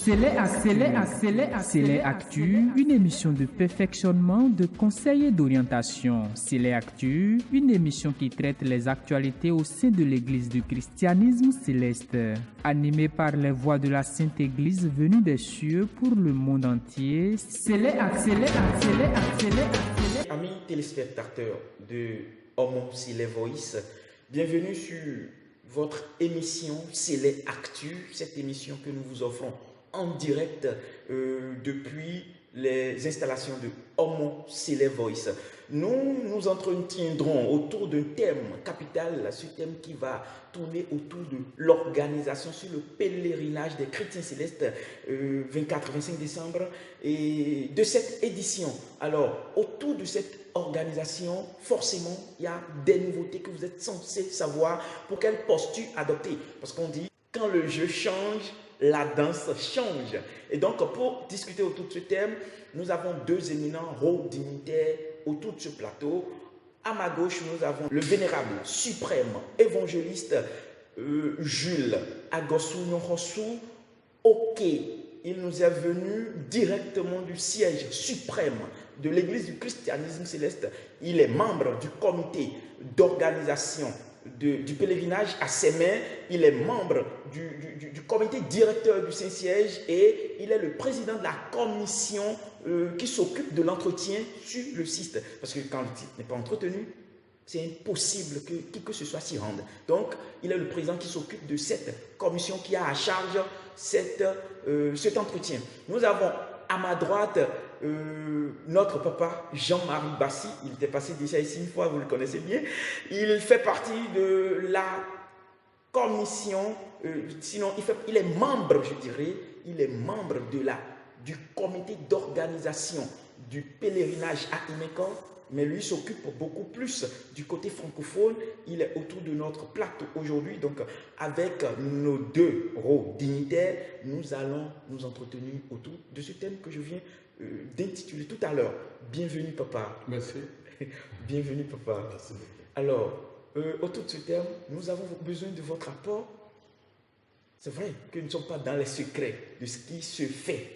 Célé Actu, une émission de perfectionnement, de conseils et d'orientation. Célé Actu, une émission qui traite les actualités au sein de l'Église du christianisme céleste. Animée par les voix de la Sainte Église venues des cieux pour le monde entier. Amis téléspectateurs de Homo Célé Voice, bienvenue sur votre émission Célé Actu, cette émission que nous vous offrons en direct depuis les installations de Homo Célé Voice. Nous nous entretiendrons autour d'un thème capital, ce thème qui va tourner autour de l'organisation sur le pèlerinage des chrétiens célestes 24-25 décembre et de cette édition. Alors, autour de cette organisation, forcément, il y a des nouveautés que vous êtes censés savoir pour quelle posture adopter. Parce qu'on dit, quand le jeu change, la danse change. Et donc, pour discuter autour de ce thème, nous avons deux éminents rôles dignitaires autour de ce plateau. À ma gauche, nous avons le vénérable, suprême, évangéliste Jules Agosou Nyorosu. Ok, il nous est venu directement du siège suprême de l'Église du christianisme céleste. Il est membre du comité d'organisation du pèlerinage à ses mains. Il est membre du comité directeur du Saint-Siège et il est le président de la commission qui s'occupe de l'entretien sur le site. Parce que quand le site n'est pas entretenu, c'est impossible que qui que ce soit s'y rende. Donc, il est le président qui s'occupe de cette commission qui a à charge cet entretien. Nous avons à ma droite notre papa Jean-Marie Bassi. Il était passé déjà ici une fois, vous le connaissez bien. Il fait partie de la commission, sinon il est membre, je dirais, il est membre du comité d'organisation du pèlerinage à Imeko. Mais lui s'occupe beaucoup plus du côté francophone. Il est autour de notre plateau aujourd'hui. Donc, avec nos deux rôles dignitaires, nous allons nous entretenir autour de ce thème que je viens d'intituler tout à l'heure. Bienvenue, papa. Merci. Bienvenue, papa. Merci. Alors, autour de ce thème, nous avons besoin de votre apport. C'est vrai que nous ne sommes pas dans les secrets de ce qui se fait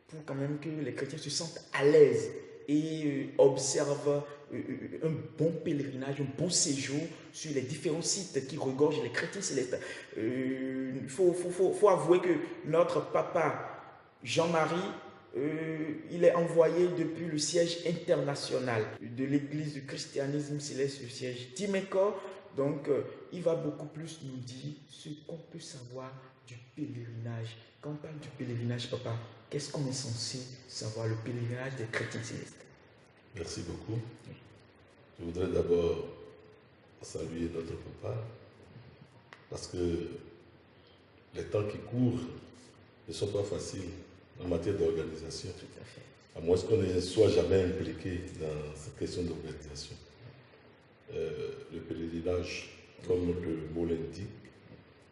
pour quand même que les chrétiens se sentent à l'aise et observe un bon pèlerinage, un bon séjour sur les différents sites qui regorgent les chrétiens célestes. Il faut avouer que notre papa Jean-Marie, il est envoyé depuis le siège international de l'Église du christianisme céleste, le siège d'Imeko. Donc, il va beaucoup plus nous dire ce qu'on peut savoir du pèlerinage. Quand on parle du pèlerinage, papa, qu'est-ce qu'on est censé savoir, le pèlerinage des chrétiens célestes? Merci beaucoup. Je voudrais d'abord saluer notre papa parce que les temps qui courent ne sont pas faciles en matière d'organisation. Tout à fait. À moins qu'on ne soit jamais impliqué dans cette question d'organisation. Le pèlerinage, comme le mot l'indique,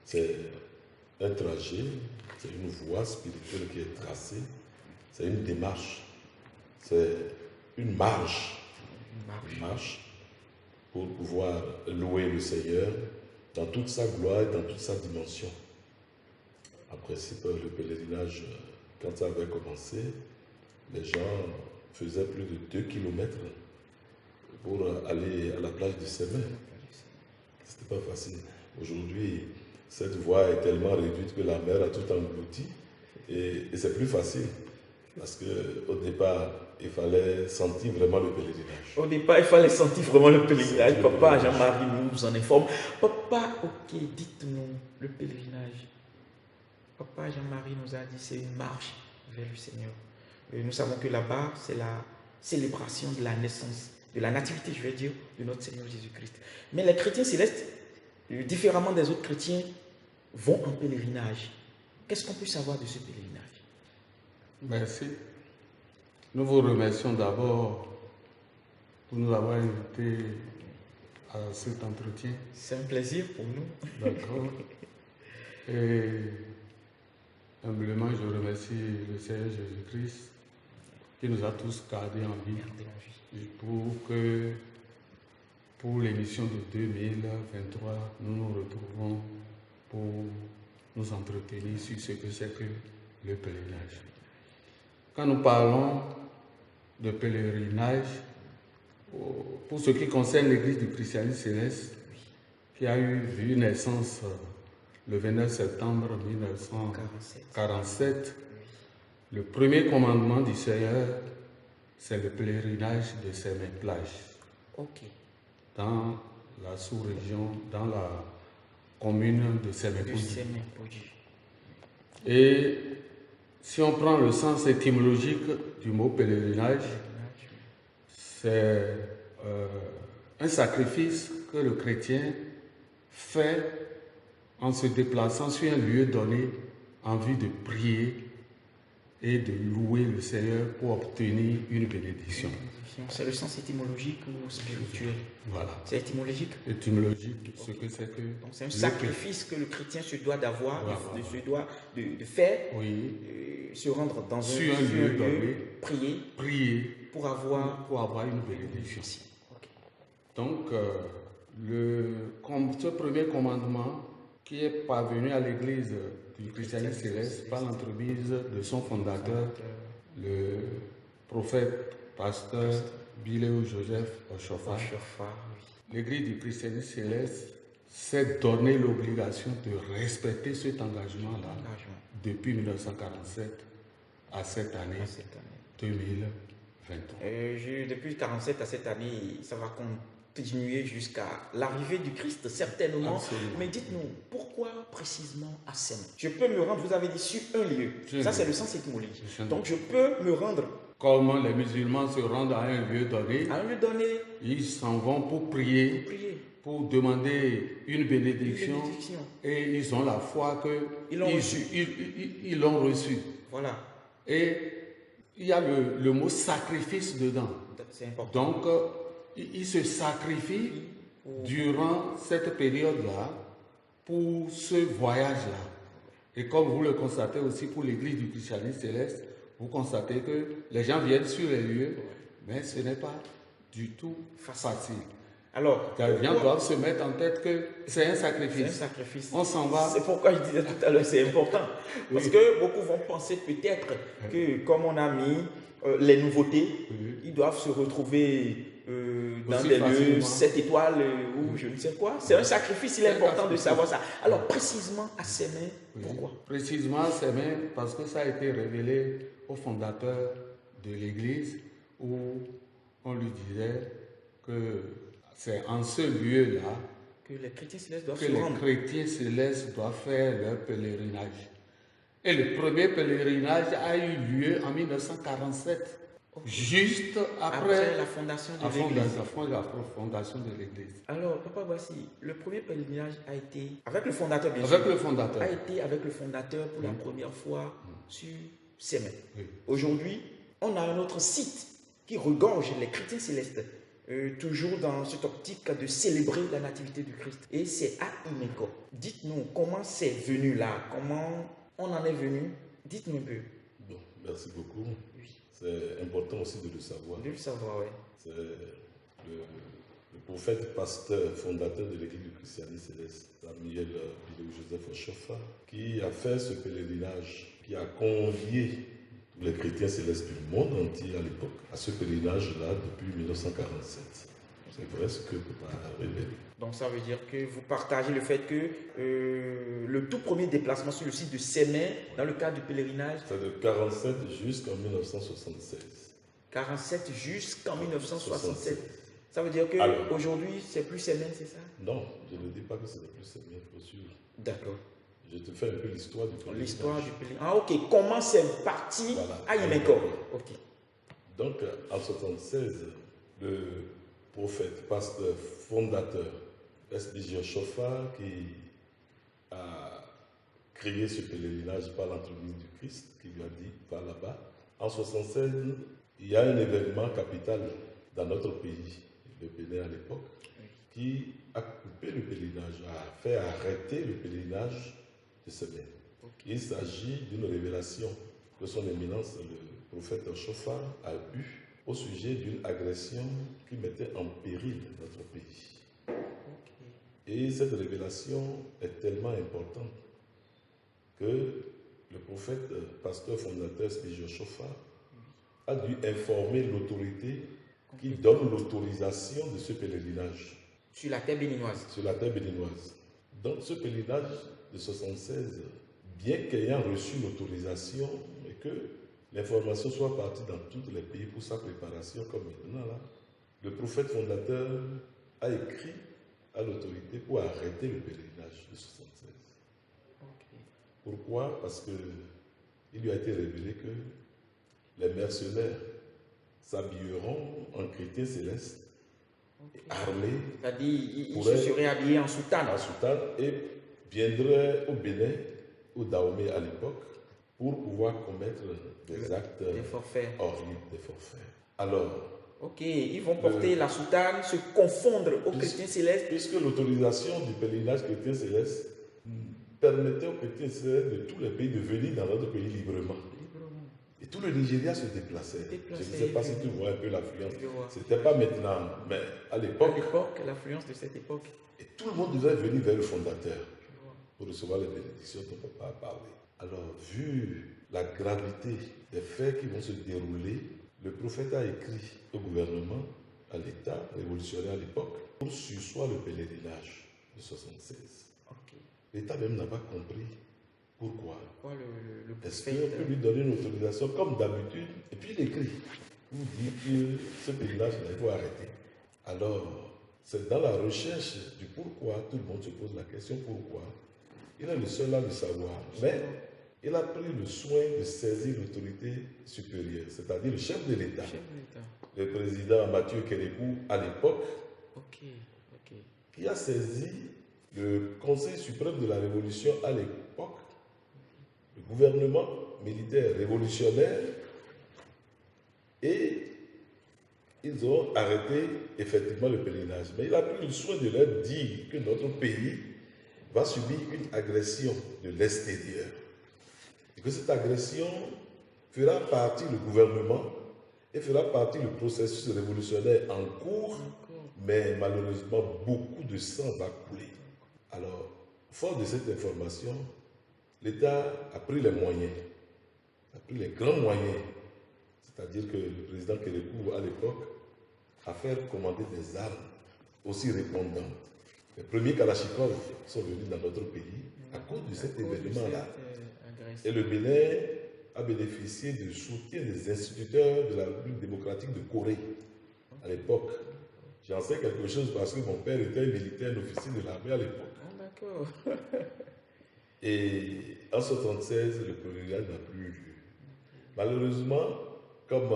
c'est un trajet, c'est une voie spirituelle qui est tracée, c'est une démarche, c'est une marche pour pouvoir louer le Seigneur dans toute sa gloire et dans toute sa dimension. En principe, le pèlerinage, quand ça avait commencé, les gens faisaient plus de 2 kilomètres pour aller à la plage du Sémin. C'était pas facile. Aujourd'hui, cette voie est tellement réduite que la mer a tout englouti et c'est plus facile parce qu'au départ, il fallait sentir vraiment le pèlerinage. Au départ, il fallait sentir vraiment le pèlerinage. Papa Jean-Marie nous en informe. Papa, ok, dites-nous le pèlerinage. Papa Jean-Marie nous a dit c'est une marche vers le Seigneur. Et nous savons que là-bas, c'est la célébration de la naissance, de la nativité, je vais dire, de notre Seigneur Jésus-Christ. Mais les chrétiens célestes, différemment des autres chrétiens, vont en pèlerinage. Qu'est-ce qu'on peut savoir de ce pèlerinage? Merci. Nous vous remercions d'abord pour nous avoir invités à cet entretien. C'est un plaisir pour nous. D'accord. Et humblement, je remercie le Seigneur Jésus-Christ qui nous a tous gardés en vie pour l'émission de 2023, nous nous retrouvons pour nous entretenir sur ce que c'est que le pèlerinage. Quand nous parlons de pèlerinage, pour ce qui concerne l'Église du christianisme céleste, qui a eu vu naissance le 29 septembre 1947, le premier commandement du Seigneur, c'est le pèlerinage de Sémé-Plage. Dans la sous-région, dans la commune de Sémé-Podji. Et si on prend le sens étymologique du mot pèlerinage, c'est un sacrifice que le chrétien fait en se déplaçant sur un lieu donné en vue de prier et de louer le Seigneur pour obtenir une bénédiction. C'est le sens étymologique ou spirituel? Voilà. C'est étymologique? Étymologique, ce que c'est que... Donc c'est un sacrifice que le chrétien se doit d'avoir, se doit de faire, se rendre dans un lieu donné, prier pour avoir une bénédiction. Donc, ce premier commandement qui est parvenu à l'Église du christianisme céleste par l'entremise de son fondateur, le prophète, pasteur Biléo Joseph Oshofa. L'Église du christianisme céleste s'est donné l'obligation de respecter cet engagement-là depuis 1947 à cette année 2023. Depuis 1947 à cette année, ça va continuer jusqu'à l'arrivée du Christ, certainement. Absolument. Mais dites-nous, pourquoi précisément à Sémé? Je peux me rendre, vous avez dit, sur un lieu. Ça, c'est le sens étymologique. Donc, je peux me rendre. Comme les musulmans se rendent à un lieu donné, ils s'en vont pour prier, pour demander une bénédiction, et ils ont la foi qu'ils l'ont reçu. Voilà. Et il y a le mot sacrifice dedans. C'est important. Donc, ils se sacrifient durant cette période-là pour ce voyage-là. Et comme vous le constatez aussi pour l'Église du christianisme céleste, vous constatez que les gens viennent sur les lieux, mais ce n'est pas du tout facile. Alors, les gens doivent se mettre en tête que c'est un sacrifice. On s'en va. C'est pourquoi je disais tout à l'heure, c'est important. Parce que beaucoup vont penser peut-être que comme on a mis les nouveautés, ils doivent se retrouver dans des lieux 7 étoiles ou je ne sais quoi. C'est un sacrifice, il est important de savoir ça. Alors, précisément à Sémé, pourquoi? Précisément à Sémé, parce que ça a été révélé au fondateur de l'Église, où on lui disait que c'est en ce lieu-là que les chrétiens célestes doivent faire leur pèlerinage. Et le premier pèlerinage a eu lieu en 1947. Juste après la fondation de l'Église. Alors, Papa Boissy, le premier pèlerinage a été avec le fondateur, bien sûr. Avec le fondateur. A été avec le fondateur pour la première fois sur Sémé. Aujourd'hui, on a un autre site qui regorge les chrétiens célestes, toujours dans cette optique de célébrer la nativité du Christ. Et c'est à Imeko. Dites-nous, comment c'est venu là? Comment on en est venu? Dites-nous un peu. Bon, merci beaucoup. C'est important aussi de le savoir. De le savoir, oui. C'est le prophète, pasteur, fondateur de l'Église du christianisme céleste, Samuel Biléo Joseph Oshofa, qui a fait ce pèlerinage, qui a convié tous les chrétiens célestes du monde entier à l'époque à ce pèlerinage-là depuis 1947. C'est vrai ce que Papa a révélé. Donc ça veut dire que vous partagez le fait que le tout premier déplacement sur le site de Sémé, dans le cadre du pèlerinage... C'est de 1947 jusqu'en 1976. 1947 jusqu'en 1967. Ça veut dire qu'aujourd'hui, c'est plus Sémé, c'est ça? Non, je ne dis pas que ce n'est plus Sémé, pour sûr. D'accord. Je te fais un peu l'histoire du pèlerinage. L'histoire du pèlerinage. Ah ok, comment c'est parti à Imeko? Ok. Donc en 1976, le prophète, pasteur, fondateur, S.B.J. Oshofa, qui a créé ce pèlerinage par l'entremise du Christ, qui lui a dit « va là-bas ». En 1976, il y a un événement capital dans notre pays, le Bénin à l'époque, qui a coupé le pèlerinage, a fait arrêter le pèlerinage de Sémé. Il s'agit d'une révélation que son éminence, le prophète Oshofa, a eue au sujet d'une agression qui mettait en péril notre pays. Et cette révélation est tellement importante que le prophète, pasteur fondateur Spijo Chofa, a dû informer l'autorité qui donne l'autorisation de ce pèlerinage. Sur la terre béninoise. Sur la terre béninoise. Donc ce pèlerinage de 76, bien qu'ayant reçu l'autorisation et que l'information soit partie dans tous les pays pour sa préparation, comme maintenant là, le prophète fondateur a écrit à l'autorité pour arrêter le pèlerinage de 76. Okay. Pourquoi? Parce qu'il lui a été révélé que les mercenaires s'habilleront en chrétiens célestes, armés. C'est-à-dire, ils se seraient habillés en soutane. En soutane et viendraient au Bénin, au Dahomey à l'époque, pour pouvoir commettre des actes horribles, des forfaits. Alors, ok, ils vont porter la soutane, se confondre aux chrétiens célestes. Puisque l'autorisation du pèlerinage chrétien céleste permettait aux chrétiens célestes de tous les pays de venir dans notre pays librement. Et tout le Nigeria se déplaçait. Je ne sais pas si tu vois un peu l'affluence. Ce n'était pas maintenant, mais à l'époque. L'affluence de cette époque. Et tout le monde devait venir vers le fondateur pour recevoir les bénédictions dont papa a parlé. Alors, vu la gravité des faits qui vont se dérouler, le prophète a écrit au gouvernement, à l'État révolutionnaire à l'époque, pour sursoir le pèlerinage de 76. Okay. L'État même n'a pas compris. Pourquoi? Est-ce qu'on prophète... peut lui donner une autorisation comme d'habitude? Et puis il écrit, vous dit que ce pèlerinage, il faut arrêter. Alors, c'est dans la recherche du pourquoi, tout le monde se pose la question pourquoi. Il est le seul à le savoir. Mais il a pris le soin de saisir l'autorité supérieure, c'est-à-dire le chef de l'État. Le président Mathieu Kérékou à l'époque, qui a saisi le Conseil suprême de la Révolution à l'époque, le gouvernement militaire révolutionnaire, et ils ont arrêté effectivement le pèlerinage. Mais il a pris le soin de leur dire que notre pays va subir une agression de l'extérieur. Et que cette agression fera partie du gouvernement et fera partie du processus révolutionnaire en cours, mais malheureusement, beaucoup de sang va couler. Alors, fort de cette information, l'État a pris les moyens, a pris les grands moyens, c'est-à-dire que le président Kérékou, à l'époque, a fait commander des armes aussi répondantes. Les premiers Kalachnikov sont venus dans notre pays à cause de cet événement-là. Et le Bénin a bénéficié du soutien des instituteurs de la République démocratique de Corée à l'époque. J'en sais quelque chose parce que mon père était militaire, un officier de l'armée à l'époque. Ah, d'accord. Et en 1976, le pèlerinage n'a plus eu lieu. Malheureusement, comme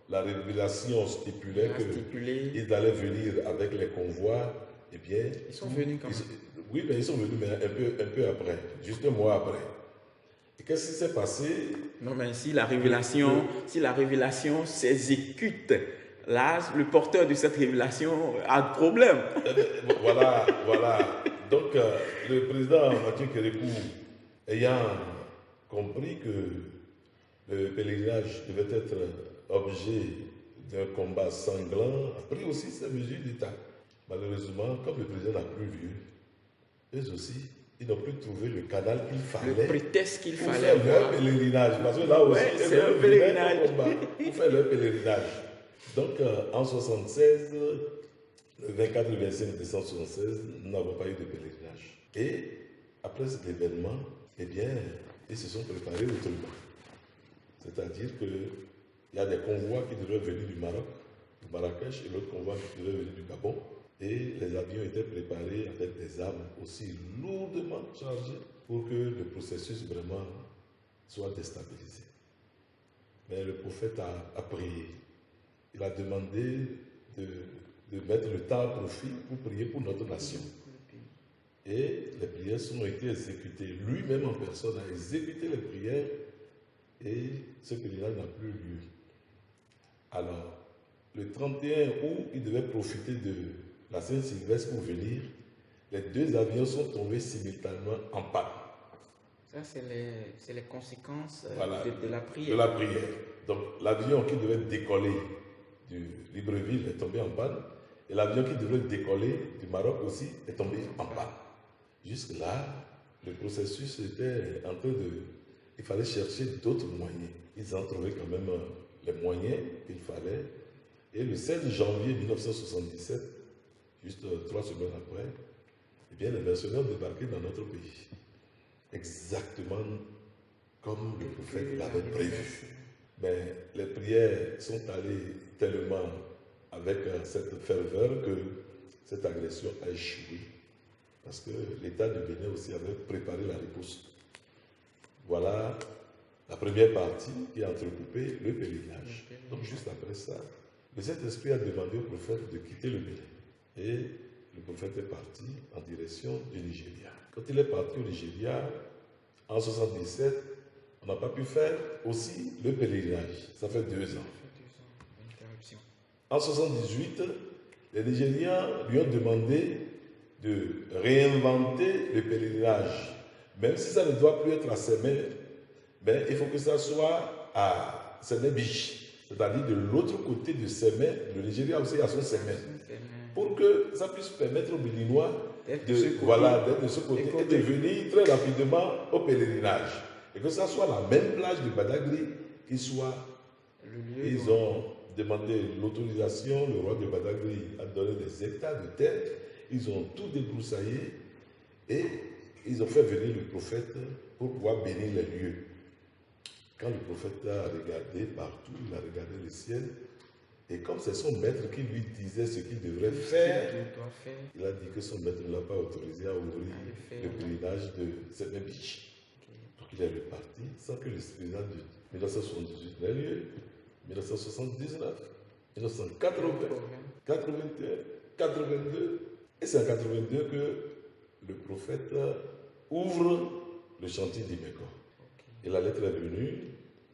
la révélation stipulait qu'ils allaient venir avec les convois, eh bien... Ils sont venus quand même. Oui, mais ils sont venus mais un peu après, juste un mois après. Et qu'est-ce qui s'est passé? Non, mais si la révélation s'exécute, là, le porteur de cette révélation a de problème. Voilà. Donc, le président Mathieu Kérékou, ayant compris que le pèlerinage devait être objet d'un combat sanglant, a pris aussi ses mesures d'État. Malheureusement, comme le président n'a plus vu, eux aussi, ils n'ont plus trouvé le canal qu'il fallait. Le prétexte qu'il fallait faire leur pèlerinage. Parce que là aussi, c'est le pèlerinage. Pour faire leur pèlerinage. Donc, en 1976, le 24 et le 25 décembre 1976, nous n'avons pas eu de pèlerinage. Et après cet événement, eh bien, ils se sont préparés autrement. C'est-à-dire qu'il y a des convois qui devraient venir du Maroc, du Marrakech, et l'autre convoi qui devrait venir du Gabon. Et les avions étaient préparés avec des armes aussi lourdement chargées pour que le processus vraiment soit déstabilisé. Mais le prophète a prié. Il a demandé de mettre le temps à profit pour prier pour notre nation. Et les prières ont été exécutées. Lui-même en personne a exécuté les prières et ce pèlerinage n'a plus lieu. Alors, le 31 août, il devait profiter de la Saint-Sylvestre pour venir. Les deux avions sont tombés simultanément en panne. Ça, c'est les conséquences de la prière. De la prière. Donc, l'avion qui devait décoller du Libreville est tombé en panne. Et l'avion qui devait décoller du Maroc aussi est tombé en panne. Jusque-là, le processus était en train il fallait chercher d'autres moyens. Ils ont trouvé quand même les moyens qu'il fallait. Et le 16 janvier 1977, juste 3 semaines après, eh bien, les mercenaires débarquaient dans notre pays. Exactement comme le prophète l'avait prévu. Mais les prières sont allées tellement avec cette ferveur que cette agression a échoué. Parce que l'État de Bénin aussi avait préparé la riposte. Voilà la première partie qui a entrecoupé le pèlerinage. Donc juste après ça, le Saint-Esprit a demandé au prophète de quitter le Bénin. Et le prophète est parti en direction du Nigeria. Quand il est parti au Nigeria, en 1977, on n'a pas pu faire aussi le pèlerinage. Ça fait 2 ans. En 1978, les Nigériens lui ont demandé de réinventer le pèlerinage. Même si ça ne doit plus être à Sémé, mais il faut que ça soit à Sémé-Biche. C'est-à-dire de l'autre côté de Sémé, le Nigeria aussi a son Sémé. Pour que ça puisse permettre aux Béninois d'être de ce côté et de venir très rapidement au pèlerinage. Et que ça soit la même plage de Badagry qui soit le lieu. Ils ont demandé l'autorisation, le roi de Badagry a donné des hectares de terre, ils ont tout débroussaillé et ils ont fait venir le prophète pour pouvoir bénir les lieux. Quand le prophète a regardé partout, il a regardé le ciel, et comme c'est son maître qui lui disait ce qu'il devrait faire, il a dit que son maître ne l'a pas autorisé à ouvrir le pèlerinage de cette biche. Donc il est reparti sans que le pèlerinage de 1978 n'ait lieu, 1979, 1980, 81, 82, et c'est en 82 que le prophète ouvre le chantier d'Imeko. Et la lettre est venue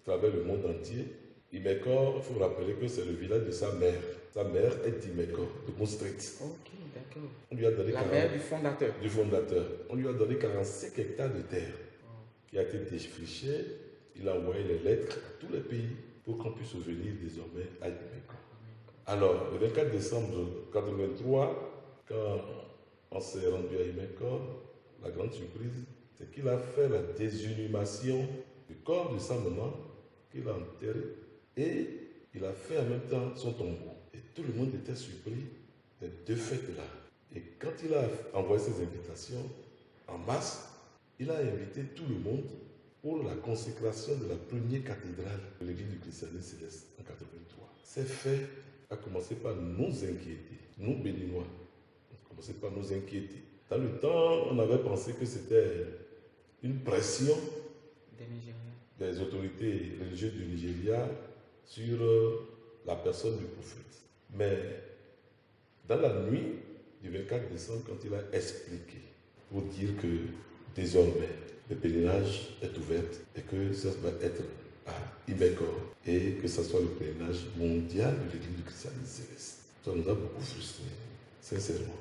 à travers le monde entier. Imeko, il faut rappeler que c'est le village de sa mère. Sa mère est d'Imeko, de Moustrit. Ok, d'accord. On lui a donné la mère du fondateur. Du fondateur. On lui a donné 45 hectares de terre qui a été défrichée. Il a envoyé les lettres à tous les pays pour qu'on puisse venir désormais à Imeko. Alors, le 24 décembre 1983, quand on s'est rendu à Imeko, la grande surprise, c'est qu'il a fait la désinhumation du corps de sa maman, qu'il a enterré, et il a fait en même temps son tombeau. Et tout le monde était surpris des 2 fêtes-là. Et quand il a envoyé ses invitations en masse, il a invité tout le monde pour la consécration de la première cathédrale de l'église du christianisme céleste en 1983. Ces faits a commencé par nous inquiéter, nous Béninois, a commencé par nous inquiéter. Dans le temps, on avait pensé que c'était une pression des autorités religieuses du Nigeria sur la personne du prophète. Mais dans la nuit du 24 décembre, quand il a expliqué pour dire que désormais le pèlerinage est ouvert et que ça va être à Imeko et que ce soit le pèlerinage mondial de l'église du christianisme céleste. Ça nous a beaucoup frustrés, sincèrement.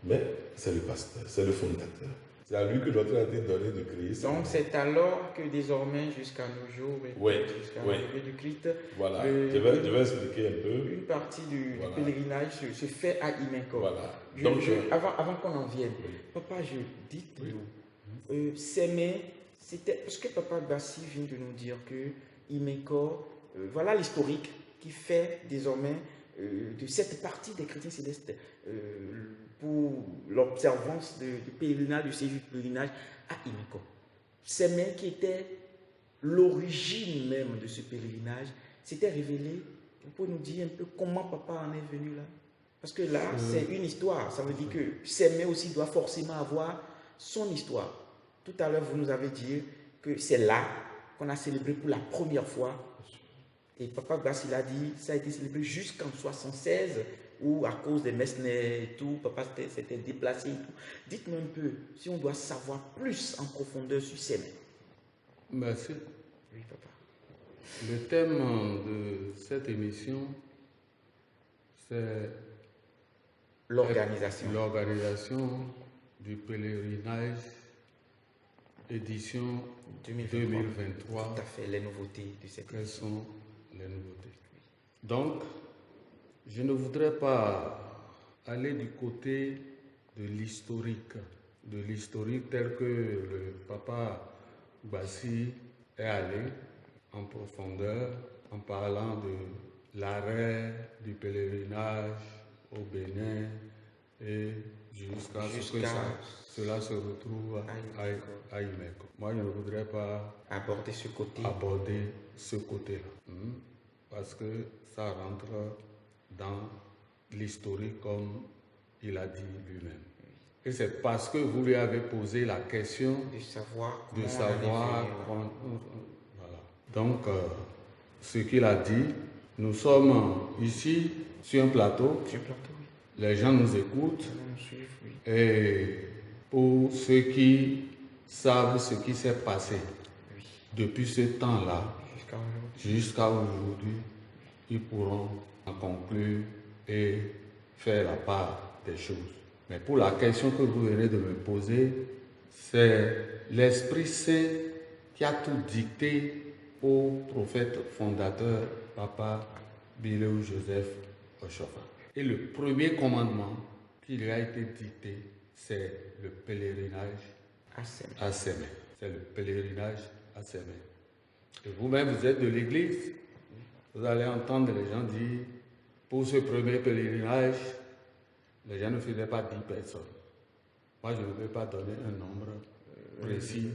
Mais c'est le pasteur, c'est le fondateur. C'est à lui que l'ordre a été donné de créer ça. Donc c'est alors que désormais, jusqu'à nos jours, jusqu'à l'arrivée du Christ, voilà. Je vais expliquer un peu. Une partie du pèlerinage se fait à Imeko. Voilà. Avant qu'on en vienne, papa, dites-nous, Sémé, c'était parce que papa Bassi vient de nous dire que Imeko, voilà l'historique qui fait désormais de cette partie des chrétiens célestes pour l'observance du pèlerinage, du séjour du pèlerinage à Imeko. Sémé, qui était l'origine même de ce pèlerinage, s'était révélé. Vous pouvez nous dire un peu comment papa en est venu là? Parce que là, c'est une histoire. Ça veut dire que Sémé aussi doit forcément avoir son histoire. Tout à l'heure, vous nous avez dit que c'est là qu'on a célébré pour la première fois. Et papa Bassi l'a dit, ça a été célébré jusqu'en 1976, où à cause des Messner et tout, papa s'était déplacé et tout. Dites-moi un peu, si on doit savoir plus en profondeur sur Sémé. Merci. Oui, papa. Le thème de cette émission, c'est l'organisation du pèlerinage édition 2023. Tout à fait, les nouveautés de cette Quelles sont les nouveautés? Donc, je ne voudrais pas aller du côté de l'historique tel que le papa Bassi est allé en profondeur en parlant de l'arrêt du pèlerinage au Bénin et jusqu'à ce que cela se retrouve à Imeko. Moi, je ne voudrais pas aborder ce côté. Aborder ce côté-là. Parce que ça rentre dans l'historique comme il a dit lui-même. Et c'est parce que vous lui avez posé la question de savoir voilà. Donc, ce qu'il a dit, nous sommes ici sur un plateau. Oui. Les gens nous écoutent. Et pour ceux qui savent ce qui s'est passé depuis ce temps-là jusqu'à aujourd'hui, ils pourront en conclure et faire la part des choses. Mais pour la question que vous venez de me poser, c'est l'Esprit Saint qui a tout dicté au prophète fondateur, Papa Bileu Joseph Oshofa. Et le premier commandement qui lui a été dicté, c'est le pèlerinage à Sémé. C'est le pèlerinage à Sémé. Et vous-même, vous êtes de l'église, vous allez entendre les gens dire, pour ce premier pèlerinage, les gens ne faisaient pas 10 personnes. Moi, je ne peux pas donner un nombre précis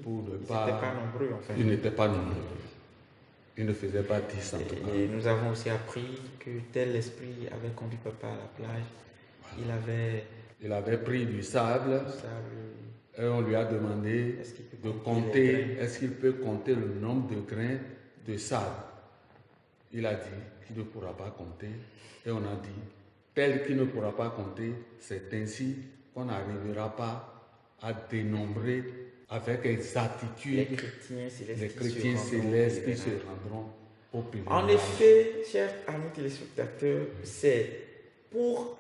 pour ne pas... Ils n'étaient pas nombreux, en fait. Ils n'étaient pas nombreux. Ils ne faisaient pas 10 en tout cas. Et nous avons aussi appris que tel esprit avait conduit papa à la plage. Voilà. Il avait pris du sable. Et on lui a demandé de compter, est-ce qu'il peut compter le nombre de grains de sable. Il a dit qu'il ne pourra pas compter. Et on a dit, tel qu'il ne pourra pas compter, c'est ainsi qu'on n'arrivera pas à dénombrer avec exactitude les chrétiens célestes qui se rendront au pèlerinage. En effet, chers amis téléspectateurs, c'est pour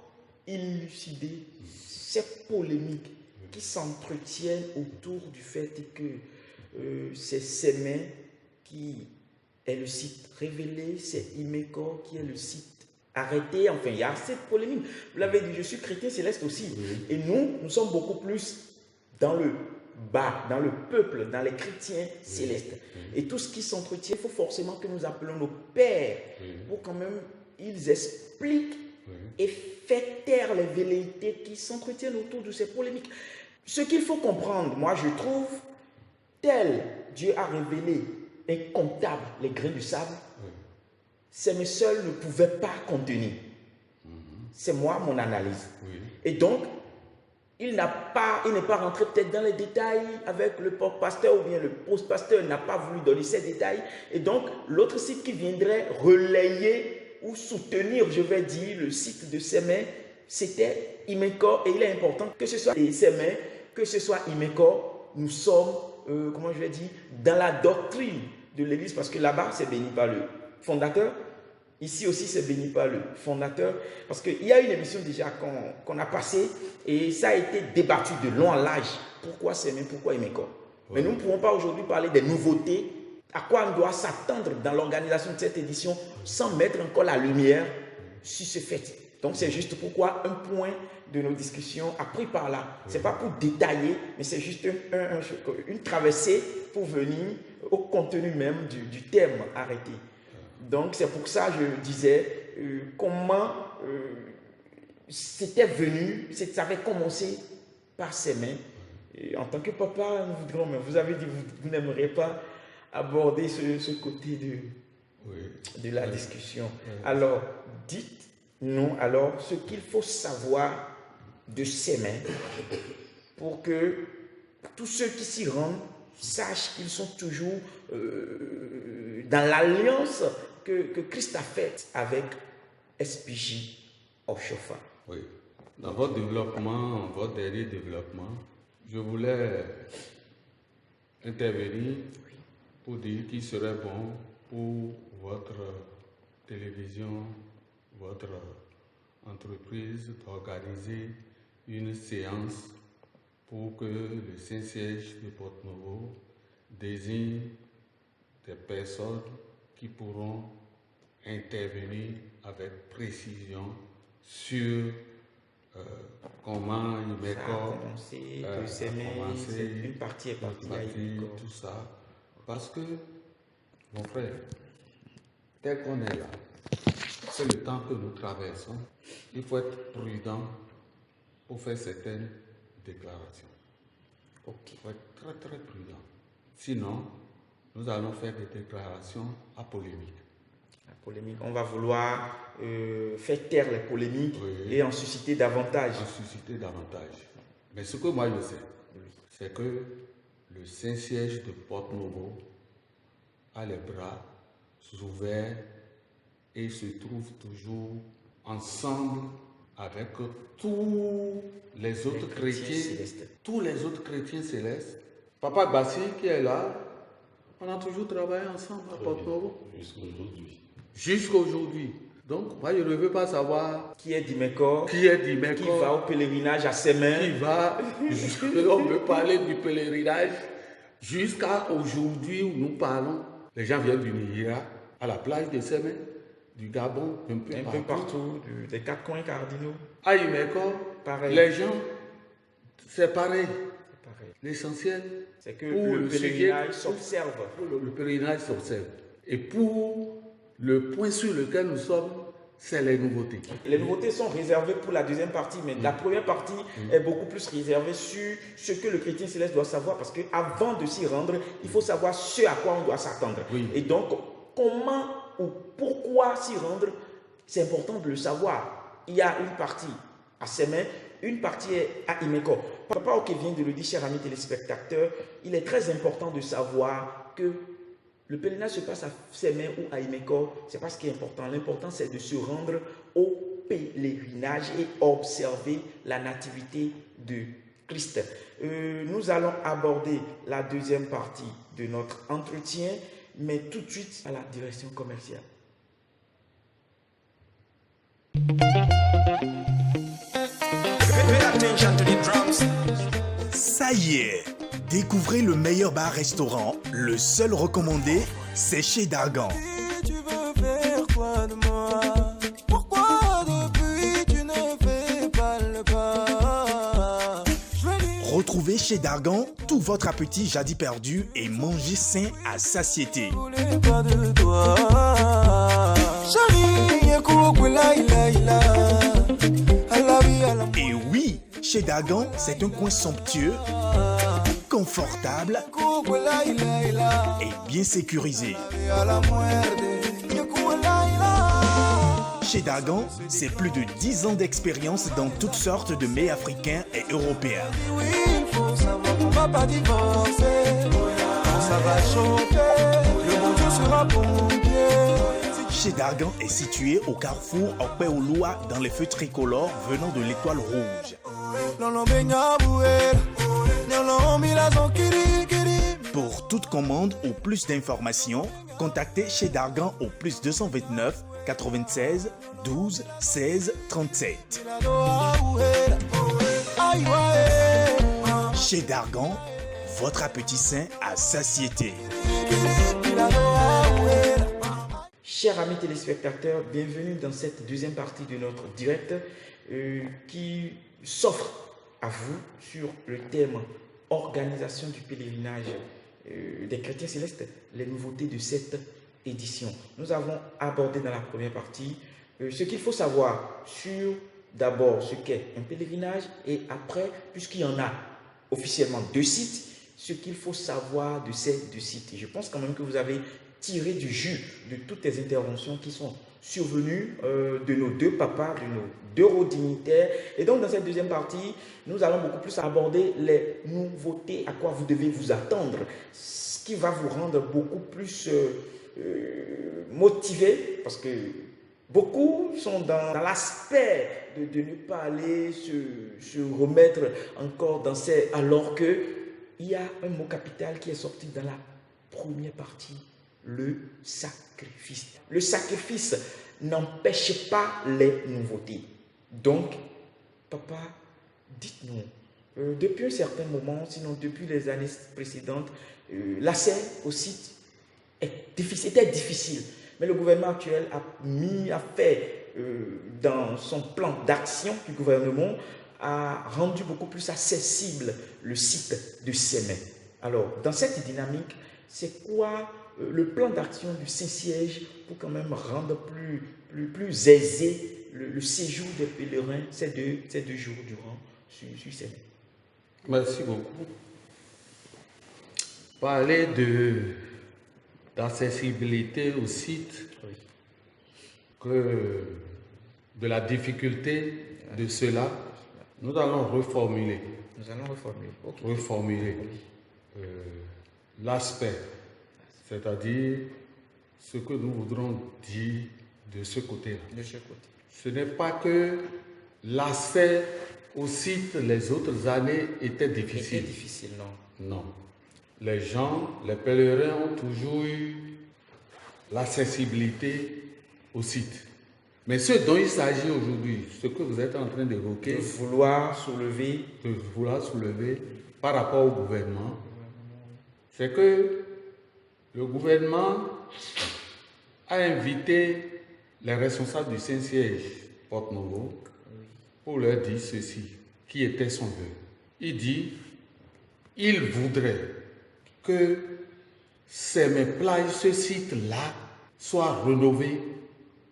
élucider ces polémiques qui s'entretiennent autour du fait que c'est Sémé qui est le site révélé, c'est Imeko qui est le site arrêté. Enfin, il y a cette polémique. Vous l'avez dit, je suis chrétien céleste aussi. Et nous sommes beaucoup plus dans le bas, dans le peuple, dans les chrétiens célestes. Et tout ce qui s'entretient, il faut forcément que nous appelons nos pères pour quand même ils expliquent et faire taire les velléités qui s'entretiennent autour de ces polémiques. Ce qu'il faut comprendre, moi je trouve, tel Dieu a révélé incontable les grains du sable, Sémé seul ne pouvait pas contenir. C'est moi mon analyse. Et donc, il n'est pas rentré peut-être dans les détails avec le porte-pasteur ou bien le post-pasteur n'a pas voulu donner ces détails. Et donc, l'autre site qui viendrait relayer ou soutenir, je vais dire, le site de Sémé, c'était Imeko. Et il est important que ce soit Sémé, que ce soit Imeko, nous sommes, comment je vais dire, dans la doctrine de l'Église, parce que là-bas, c'est béni par le fondateur. Ici aussi, c'est béni par le fondateur. Parce qu'il y a une émission déjà qu'on a passée et ça a été débattu de long en large. Pourquoi Sémé, pourquoi Imeko? Mais nous ne pouvons pas aujourd'hui parler des nouveautés, à quoi on doit s'attendre dans l'organisation de cette édition sans mettre encore la lumière sur ce fait. Donc, c'est juste pourquoi un point de nos discussions a pris par là. Ce n'est pas pour détailler, mais c'est juste une traversée pour venir au contenu même du thème arrêté. Donc, c'est pour ça que je disais comment c'était venu, ça avait commencé par Sémé. En tant que papa, vous avez dit que vous n'aimeriez pas aborder ce côté de la discussion. Alors, dites-nous alors ce qu'il faut savoir de Sémé pour que tous ceux qui s'y rendent sachent qu'ils sont toujours dans l'alliance que Christ a faite avec SPJ Oshofa. Oui. Dans votre développement, votre dernier développement, je voulais intervenir pour dire qu'il serait bon pour votre télévision, votre entreprise d'organiser une séance pour que le Saint-Siège de Porte-Novo désigne des personnes qui pourront intervenir avec précision sur comment Imeko une partie est partie à Imeko. tout ça. Parce que, mon frère, tel qu'on est là, c'est le temps que nous traversons. Il faut être prudent pour faire certaines déclarations. Ok. Il faut être très très prudent. Sinon, nous allons faire des déclarations à polémique. La polémique, on va vouloir faire taire les polémiques et en susciter davantage. Mais ce que moi je sais, c'est que le Saint-Siège de Porto-Novo a les bras ouverts et se trouve toujours ensemble avec tous les autres chrétiens célestes. Papa Bassi qui est là, on a toujours travaillé ensemble à Porto-Novo. Jusqu'à aujourd'hui. Donc, moi, je ne veux pas savoir qui est Dimeko, qui va au pèlerinage à ses mains. On peut parler du pèlerinage jusqu'à aujourd'hui où nous parlons. Les gens viennent du Nigeria, à la plage de Sémé, du Gabon, un peu partout, des 4 coins cardinaux. À Imeko, pareil. Les gens, c'est pareil. L'essentiel, c'est que le pèlerinage s'observe. Le pèlerinage s'observe. Et pour le point sur lequel nous sommes, c'est les nouveautés. Les nouveautés sont réservées pour la deuxième partie, mais la première partie est beaucoup plus réservée sur ce que le chrétien céleste doit savoir, parce qu'avant de s'y rendre, il faut savoir ce à quoi on doit s'attendre. Et donc, comment ou pourquoi s'y rendre, c'est important de le savoir. Il y a une partie à Sémé, une partie à Imeko. Papa Oké vient de le dire, chers amis téléspectateurs, il est très important de savoir que le pèlerinage se passe à Sémé ou à Imeko, ce n'est pas ce qui est important. L'important, c'est de se rendre au pèlerinage et observer la nativité de Christ. Nous allons aborder la deuxième partie de notre entretien, mais tout de suite à la direction commerciale. Ça y est, découvrez le meilleur bar-restaurant, le seul recommandé, c'est chez Dargan. Tu veux faire quoi de moi? Pourquoi depuis tu ne fais pas le pas? Retrouvez chez Dargan tout votre appétit jadis perdu et mangez sain à satiété. Je voulais pas de toi. Et oui, chez Dargan, c'est un coin somptueux, confortable et bien sécurisé. Chez Dargan, c'est plus de 10 ans d'expérience dans toutes sortes de mets africains et européens. Chez Dargan est situé au carrefour Okpe-Olua dans les feux tricolores venant de l'étoile rouge. Pour toute commande ou plus d'informations, contactez chez Dargan au plus 229 96 12 16 37. Chez Dargan, votre appétit sain à satiété. Chers amis téléspectateurs, bienvenue dans cette deuxième partie de notre direct qui s'offre à vous sur le thème organisation du pèlerinage des chrétiens célestes, les nouveautés de cette édition. Nous avons abordé dans la première partie ce qu'il faut savoir sur d'abord ce qu'est un pèlerinage et après, puisqu'il y en a officiellement 2 sites, ce qu'il faut savoir de ces 2 sites. Et je pense quand même que vous avez tiré du jus de toutes les interventions qui sont survenues de nos 2 papas, de nos 2 hauts dignitaires. Et donc dans cette deuxième partie, nous allons beaucoup plus aborder les nouveautés, à quoi vous devez vous attendre, ce qui va vous rendre beaucoup plus motivé, parce que beaucoup sont dans l'aspect de ne pas aller se remettre encore dans ces... Alors qu'il y a un mot capital qui est sorti dans la première partie, le sacrifice. Le sacrifice n'empêche pas les nouveautés. Donc, papa, dites-nous, depuis un certain moment, sinon depuis les années précédentes, l'accès au site était difficile. Mais le gouvernement actuel a fait dans son plan d'action du gouvernement, a rendu beaucoup plus accessible le site de Sémé. Alors, dans cette dynamique, c'est quoi le plan d'action du Saint-Siège pour quand même rendre plus aisé le séjour des pèlerins ces deux jours durant sur ces mers? Merci beaucoup. Parler d'accessibilité au site, que de la difficulté de cela, nous allons reformuler. Reformuler l'aspect, c'est-à-dire ce que nous voudrons dire de ce côté-là. Ce n'est pas que l'accès au site les autres années était difficile. Non. Les gens, les pèlerins ont toujours eu l'accessibilité au site. Mais ce dont il s'agit aujourd'hui, ce que vous êtes en train d'évoquer, de vouloir soulever par rapport au gouvernement, c'est que le gouvernement a invité les responsables du Saint-Siège Porte-Novo pour leur dire ceci, qui était son vœu. Il dit, il voudrait que ces plages, ce site-là, soit rénové,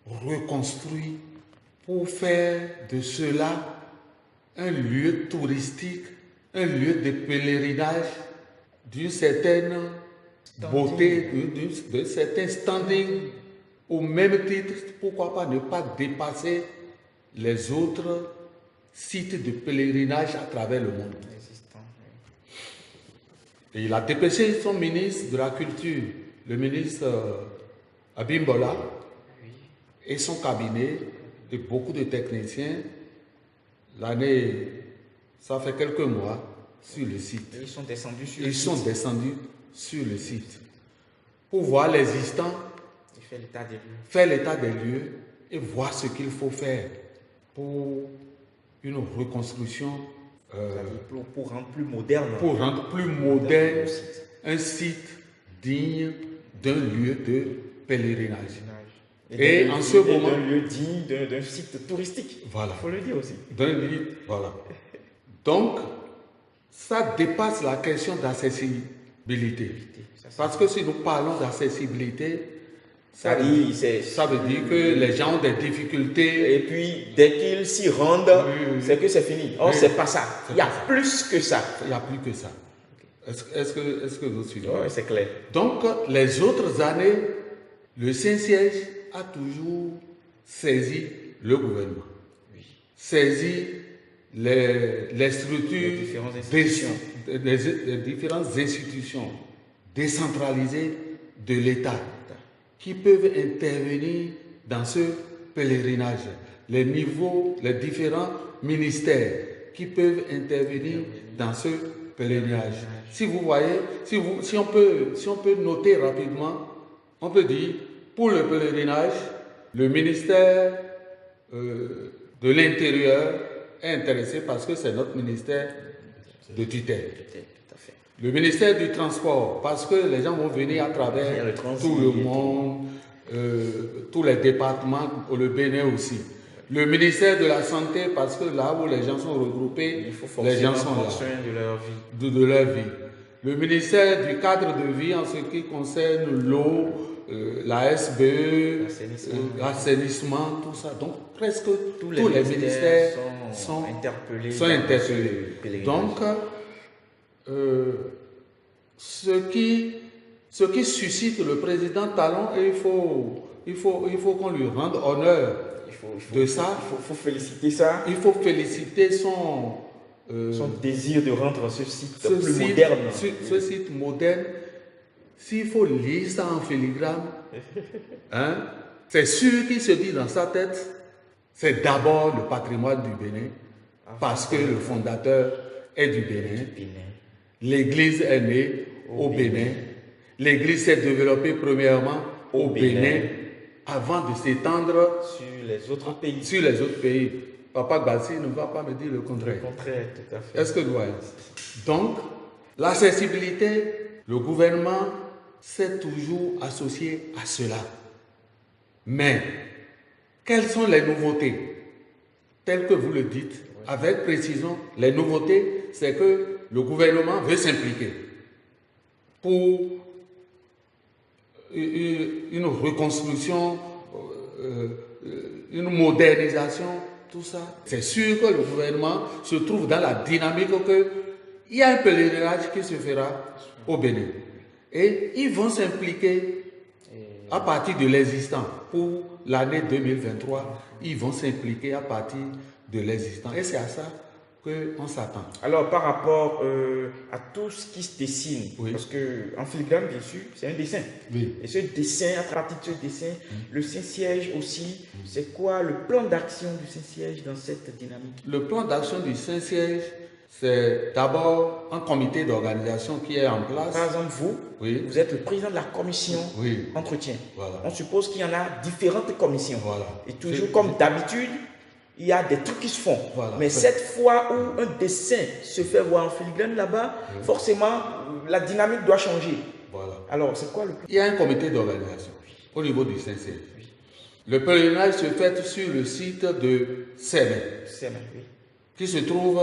reconstruit, pour faire de cela un lieu touristique, un lieu de pèlerinage d'une certaine beauté, d'un certain standing, au même titre, pourquoi pas ne pas dépasser les autres sites de pèlerinage à travers le monde. Et il a dépêché son ministre de la Culture, le ministre Abimbola, et son cabinet, et beaucoup de techniciens. L'année, ça fait quelques mois, sur le site. Et ils sont descendus sur le site pour voir l'existant, faire l'état des lieux et voir ce qu'il faut faire pour une reconstruction. Pour rendre plus moderne. Un site digne d'un lieu de pèlerinage. Et en ce moment. D'un lieu digne d'un site touristique. Voilà. Il faut le dire aussi. D'un lieu, voilà. Donc, ça dépasse la question d'accessibilité. Parce que si nous parlons d'accessibilité, ça veut dire que les gens ont des difficultés. Et puis, dès qu'ils s'y rendent, c'est que c'est fini. Or, c'est pas ça. Il y a plus que ça. Il y a plus que ça. Est-ce que vous suivez? Oui, c'est clair. Donc, les autres années, le Saint-Siège a toujours saisi le gouvernement, saisi les structures, les différentes institutions décentralisées de l'État qui peuvent intervenir dans ce pèlerinage, les différents ministères qui peuvent intervenir dans ce pèlerinage. Si vous voyez, si on peut noter rapidement, on peut dire, pour le pèlerinage, le ministère de l'Intérieur est intéressé parce que c'est notre ministère de tutelle. Le ministère du Transport, parce que les gens vont venir à travers tout le monde, tous les départements, le Bénin aussi. Le ministère de la Santé, parce que là où les gens sont regroupés, les gens sont là, de leur vie. Le ministère du cadre de vie en ce qui concerne l'eau, la SBE, l'assainissement, tout ça. Donc presque tous les ministères sont interpellés. Donc, ce qui suscite le président Talon, et il faut qu'on lui rende honneur de ça. Il faut féliciter ça. Il faut féliciter son désir de rendre ce site plus moderne. Ce site moderne. S'il faut lire ça en filigrane, c'est sûr qu'il se dit dans sa tête, c'est d'abord le patrimoine du Bénin, parce que le fondateur est du Bénin. L'Église est née au Bénin. L'Église s'est développée premièrement au Bénin, avant de s'étendre sur les autres pays. Papa Gassi ne va pas me dire le contraire. Le contraire, tout à fait. Est-ce que nous voyons? Donc, l'accessibilité, le gouvernement s'est toujours associé à cela. Mais, quelles sont les nouveautés? Telles que vous le dites, avec précision, les nouveautés, c'est que le gouvernement veut s'impliquer pour une reconstruction, une modernisation, tout ça. C'est sûr que le gouvernement se trouve dans la dynamique qu'il y a un pèlerinage qui se fera au Bénin. Et ils vont s'impliquer à partir de l'existant. Pour l'année 2023, ils vont s'impliquer à partir de l'existant. Et c'est à ça qu'on s'attend. Alors, par rapport à tout ce qui se dessine, Oui. parce qu'en filigrane, bien sûr, c'est un dessin. Oui. Et ce dessin, à partir de ce dessin, le Saint-Siège aussi, c'est quoi le plan d'action du Saint-Siège dans cette dynamique? Le plan d'action du Saint-Siège, c'est d'abord un comité d'organisation qui est en place. Par exemple, Oui. vous êtes le président de la commission Oui. entretien. Voilà. On suppose qu'il y en a différentes commissions. Voilà. Et toujours comme d'habitude, il y a des trucs qui se font. Voilà. Mais cette fois où un dessin se fait voir en filigrane là-bas, forcément, la dynamique doit changer. Voilà. Alors, c'est quoi le plan? Il y a un comité d'organisation au niveau du Saint-Siège. Le pèlerinage se fait sur le site de Sémé, C'est même, oui. qui se trouve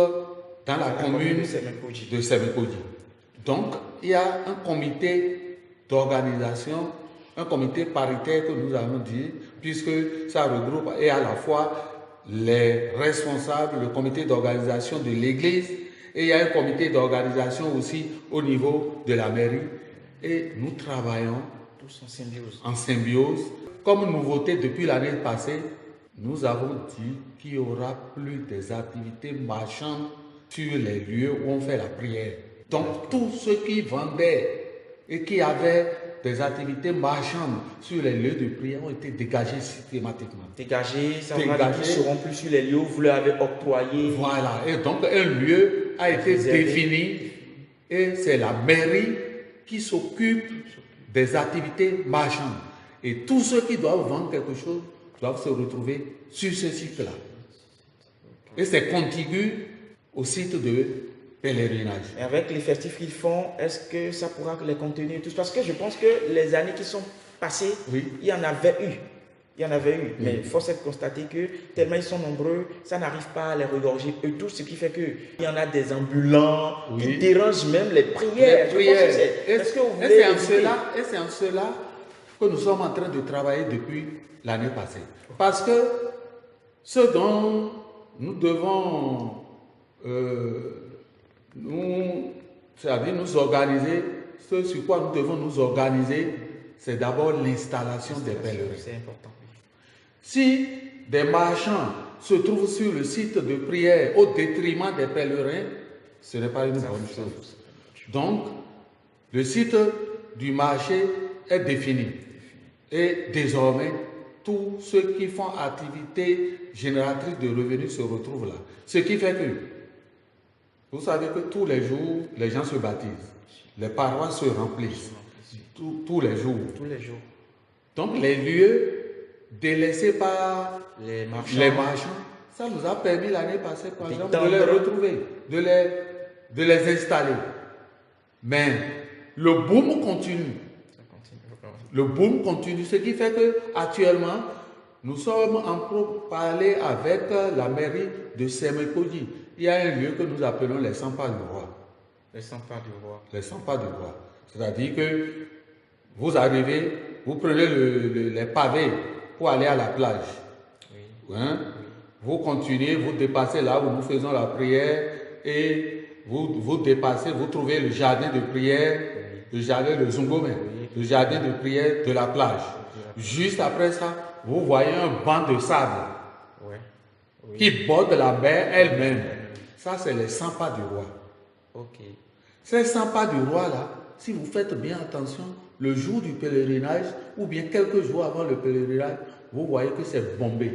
dans la commune de Sémé-Koji. de Sémé-Koji. Donc, il y a un comité d'organisation, un comité paritaire que nous allons dire, puisque ça regroupe et à la fois les responsables, le comité d'organisation de l'église, et il y a un comité d'organisation aussi au niveau de la mairie. Et nous travaillons Tous en symbiose. en symbiose. Comme nouveauté depuis l'année passée, nous avons dit qu'il n'y aura plus des activités marchandes sur les lieux où on fait la prière. Donc tous ceux qui vendaient et qui avaient des activités marchandes sur les lieux de prière ont été dégagés systématiquement. Dégagés, ça veut dire Dégagés. qu'ils ne seront plus sur les lieux où vous leur avez octroyé. Voilà, et donc un lieu a été Réservé. défini et c'est la mairie qui s'occupe des activités marchandes. Et tous ceux qui doivent vendre quelque chose doivent se retrouver sur ce site-là. Et c'est contigu au site de pèlerinage. Et avec les festifs qu'ils font, est-ce que ça pourra les contenir tous? Parce que je pense que les années qui sont passées, Oui. il y en avait eu. Il y en avait eu. Mais force est de constater que tellement ils sont nombreux, ça n'arrive pas à les regorger eux tous, ce qui fait qu'il y en a des ambulants qui Oui. dérangent même les prières. Les Je pense prières. que c'est- Est-ce que vous Et voulez c'est en éviter? cela, et c'est en cela que nous sommes en train de travailler depuis l'année passée. Parce que ce dont nous devons c'est-à-dire nous organiser, ce sur quoi nous devons nous organiser, c'est d'abord l'installation des pèlerins. C'est important. Si des marchands se trouvent sur le site de prière au détriment des pèlerins, ce n'est pas une bonne chose. Donc, le site du marché est défini. Et désormais, tous ceux qui font activité génératrice de revenus se retrouvent là. Ce qui fait que, vous savez que tous les jours, les gens se baptisent. Les paroisses se remplissent. Tous les jours. Tous les jours. Donc, les lieux délaissés par Les marchands. les marchands, ça nous a permis l'année passée, par exemple, de les D'étendre. retrouver, de les installer. Mais le boom continue. Ça continue. Le boom continue, ce qui fait que actuellement, nous sommes en pourparlers avec la mairie de Sémé-Koji. Il y a un lieu que nous appelons les 100 pas du roi. Les 100 pas du roi. Les 100 pas du roi. C'est-à-dire que vous arrivez, vous prenez les pavés pour aller à la plage. Oui. Hein? Vous continuez, vous dépassez là où nous faisons la prière et vous dépassez, vous trouvez le jardin de prière, le jardin de Zungome, le jardin de prière de la plage. Juste après ça, vous voyez un banc de sable Ouais. Oui. qui borde la mer elle-même. Ça, c'est les 100 pas du roi. Ok. Ces 100 pas du roi là, si vous faites bien attention, le jour du pèlerinage ou bien quelques jours avant le pèlerinage, vous voyez que c'est bombé.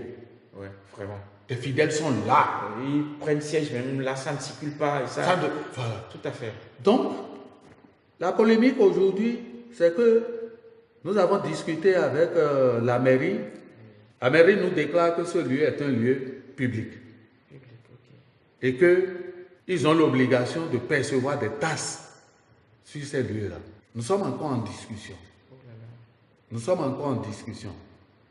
Ouais, vraiment. Les fidèles sont là. Ils prennent siège, même là, ça ne circule pas. Et ça, Voilà. tout à fait. Donc, la polémique aujourd'hui, c'est que nous avons discuté avec la mairie. La mairie nous déclare que ce lieu est un lieu public et qu'ils ont l'obligation de percevoir des tasses sur ces lieux-là. Nous sommes encore en discussion. Nous sommes encore en discussion.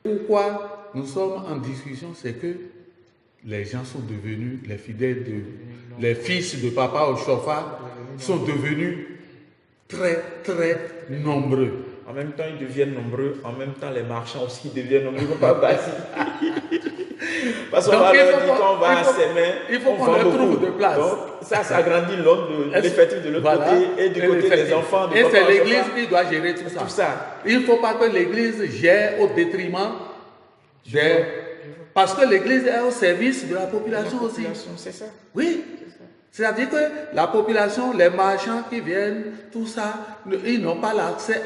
Pourquoi nous sommes en discussion? C'est que les gens sont devenus, les fidèles, les fils de papa au chauffard sont devenus très, très nombreux. En même temps, ils deviennent nombreux. En même temps, les marchands aussi deviennent nombreux. Il ne faut pas passer. Parce qu'on va leur dire qu'on va s'aimer. Il faut on qu'on vend leur trouve beaucoup. de place. Donc, ça agrandit l'effectif de l'autre côté et du côté des enfants. Et c'est l'église qui doit gérer tout ça. Tout ça. Il ne faut pas que l'église gère au détriment des... Parce que l'église est au service de la population aussi. C'est ça. Oui. C'est-à-dire que la population, les marchands qui viennent, tout ça, ils n'ont pas l'accès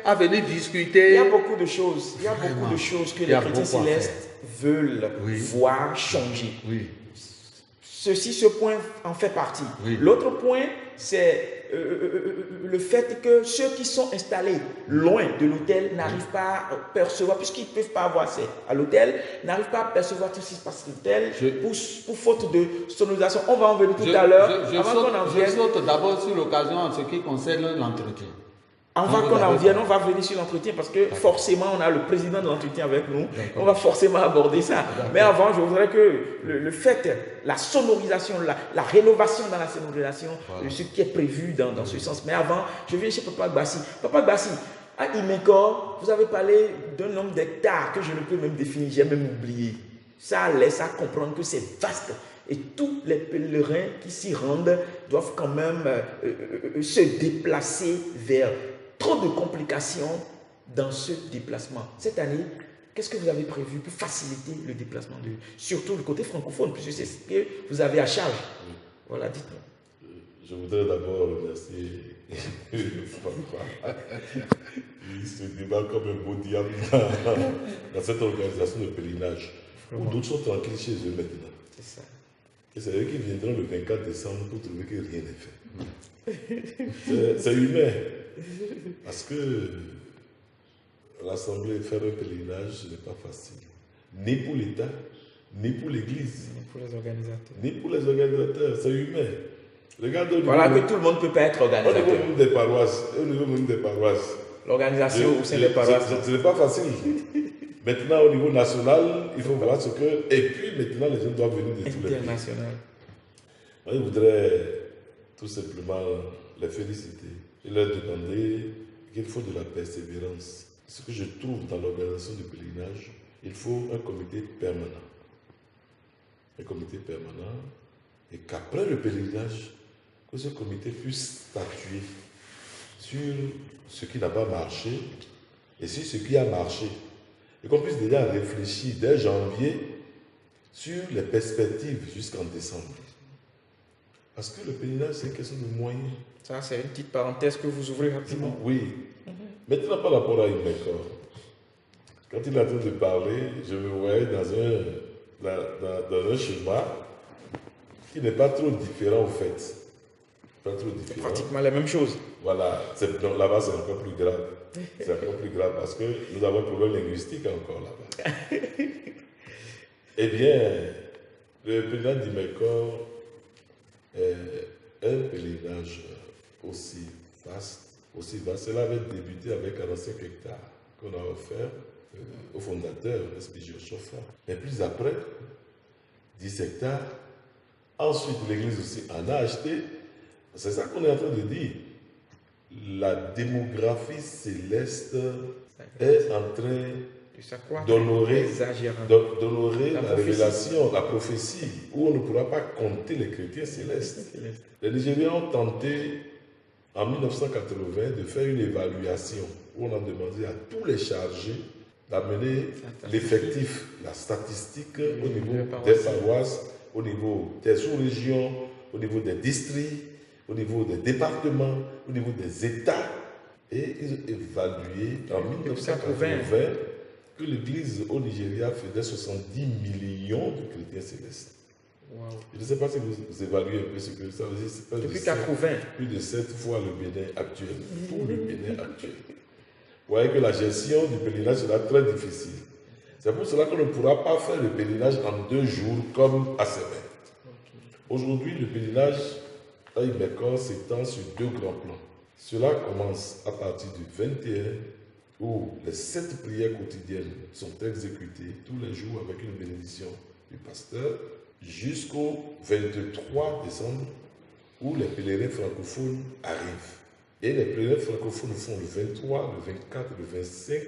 à venir discuter. Il y a beaucoup de choses. Il y a beaucoup de choses que les chrétiens célestes veulent voir changer. Oui. Ce point en fait partie. Oui. L'autre point, c'est le fait que ceux qui sont installés loin de l'autel n'arrivent pas à percevoir, puisqu'ils ne peuvent pas avoir accès à l'autel, n'arrivent pas à percevoir tout ce qui se passe à l'autel pour faute de sonorisation. On va en venir tout à l'heure. Je saute d'abord sur l'occasion en ce qui concerne l'entretien. Avant qu'on en vienne, on va venir sur l'entretien parce que forcément, on a le président de l'entretien avec nous. On va forcément aborder ça. Mais avant, je voudrais que le fait, la sonorisation, la rénovation dans la sonorisation, ce qui est prévu dans ce sens. Mais avant, je viens chez Papa Gbassi. Papa Gbassi, à Imekor, vous avez parlé d'un nombre d'hectares que je ne peux même définir, j'ai même oublié. Ça laisse à comprendre que c'est vaste. Et tous les pèlerins qui s'y rendent doivent quand même se déplacer vers trop de complications dans ce déplacement. Cette année, qu'est-ce que vous avez prévu pour faciliter le déplacement, surtout le côté francophone, puisque c'est ce que vous avez à charge? Voilà, dites-moi. Je voudrais d'abord remercier Papa. Il se débat comme un beau diable dans cette organisation de pèlerinage, où d'autres sont tranquilles chez eux maintenant. C'est ça. Et c'est eux qui viendront le 24 décembre pour trouver que rien n'est fait. C'est humain. Parce que l'Assemblée, faire un pèlerinage, ce n'est pas facile. Ni pour l'État, ni pour l'Église. Ni pour les organisateurs. Ni pour les organisateurs. C'est humain. Regarde voilà que tout le monde ne peut pas être organisateur. Au niveau même des paroisses. Au niveau même des paroisses. L'organisation au sein des paroisses. Ce n'est pas facile. Maintenant, au niveau national, il faut voir ce que... Et puis, maintenant, les gens doivent venir de tous les pays. International. Moi, je voudrais tout simplement les féliciter et leur demander qu'il faut de la persévérance. Ce que je trouve dans l'organisation du pèlerinage, il faut un comité permanent. Un comité permanent. Et qu'après le pèlerinage, que ce comité puisse statuer sur ce qui n'a pas marché et sur ce qui a marché. Et qu'on puisse déjà réfléchir dès janvier sur les perspectives jusqu'en décembre. Parce que le pèlerinage, c'est une question de moyens. Ça, c'est une petite parenthèse que vous ouvrez rapidement. Oui. Maintenant, par rapport à Imekor, quand il est en train de parler, je me voyais dans un schéma qui n'est pas trop différent, en fait. Pas trop différent. Pratiquement la même chose. Voilà. Là-bas, c'est encore plus grave. C'est encore plus grave parce que nous avons un problème linguistique encore là-bas. Eh bien, le pèlerinage d'Imekor est un pèlerinage aussi vaste. Cela avait débuté avec 45 hectares qu'on a offert au fondateur, S.P. Chauffeur. Mais plus après, 10 hectares. Ensuite, l'église aussi en a acheté. C'est ça qu'on est en train de dire. La démographie céleste est en train d'honorer la révélation, la prophétie, où on ne pourra pas compter les chrétiens célestes. Les Nigériens ont tenté, en 1980, de faire une évaluation, où on a demandé à tous les chargés d'amener l'effectif, la statistique au niveau des paroisses, au niveau des sous-régions, au niveau des districts, au niveau des départements, au niveau des États. Et ils ont évalué en 1980 que l'Église au Nigeria faisait 70 millions de chrétiens célestes. Wow. Je ne sais pas si vous évaluez un peu ce que ça veut dire. Pas depuis 80. Plus de 7 fois le Bénin actuel. Pour le Bénin actuel. Vous voyez que la gestion du pèlerinage sera très difficile. C'est pour cela qu'on ne pourra pas faire le pèlerinage en 2 jours comme à Sévère. Aujourd'hui, le pèlerinage à Imekor s'étend sur 2 grands plans. Cela commence à partir du 21, où les 7 prières quotidiennes sont exécutées tous les jours avec une bénédiction du pasteur, jusqu'au 23 décembre, où les pèlerins francophones arrivent. Et les pèlerins francophones font le 23, le 24, le 25.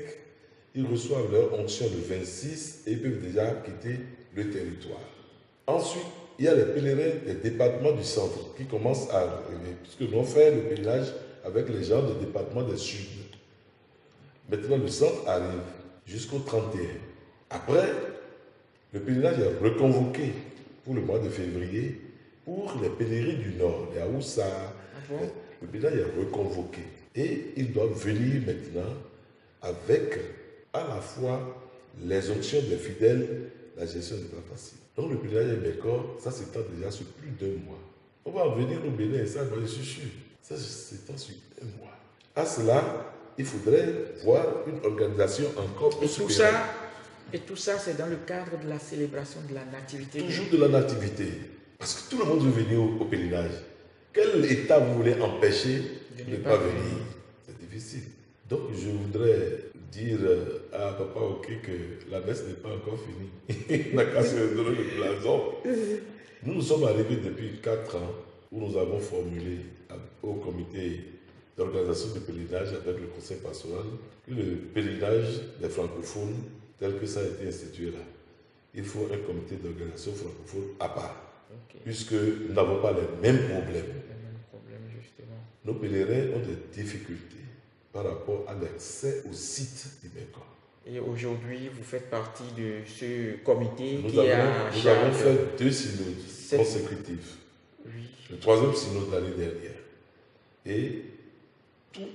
Ils reçoivent leur onction le 26 et ils peuvent déjà quitter le territoire. Ensuite, il y a les pèlerins des départements du centre qui commencent à arriver, puisque nous avons fait le pèlerinage avec les gens des départements du sud. Maintenant, le centre arrive jusqu'au 31. Après, le pèlerinage est reconvoqué pour le mois de février pour les pèlerins du nord, les Aoussa. Le pèlerinage est reconvoqué. Et ils doivent venir maintenant avec à la fois les onctions des fidèles, la gestion n'est pas facile. Donc le pèlerinage est d'accord, ça s'étend déjà sur plus d'1 mois. On va venir au Bénin, ça va être sûr. Ça s'étend sur 1 mois. À cela, il faudrait voir une organisation encore plus supérieure. Et tout ça, c'est dans le cadre de la célébration de la nativité. Toujours de la nativité. Parce que tout le monde veut venir au pèlerinage. Quel état vous voulez empêcher de ne pas venir? C'est difficile. Donc je voudrais dire à Papa Ok que la messe n'est pas encore finie. Il n'a qu'à se donner le blason. Nous nous sommes arrivés depuis 4 ans où nous avons formulé au comité d'organisation du pèlerinage avec le conseil pastoral que le pèlerinage des francophones tel que ça a été institué là, il faut un comité d'organisation francophone à part. Puisque nous n'avons pas les mêmes problèmes. Nos pèlerins ont des difficultés par rapport à l'accès au site d'Imécor. Et aujourd'hui, vous faites partie de ce comité Nous avons fait 2 synodes consécutifs. Oui. Le 3e synode l'année dernière. Et tous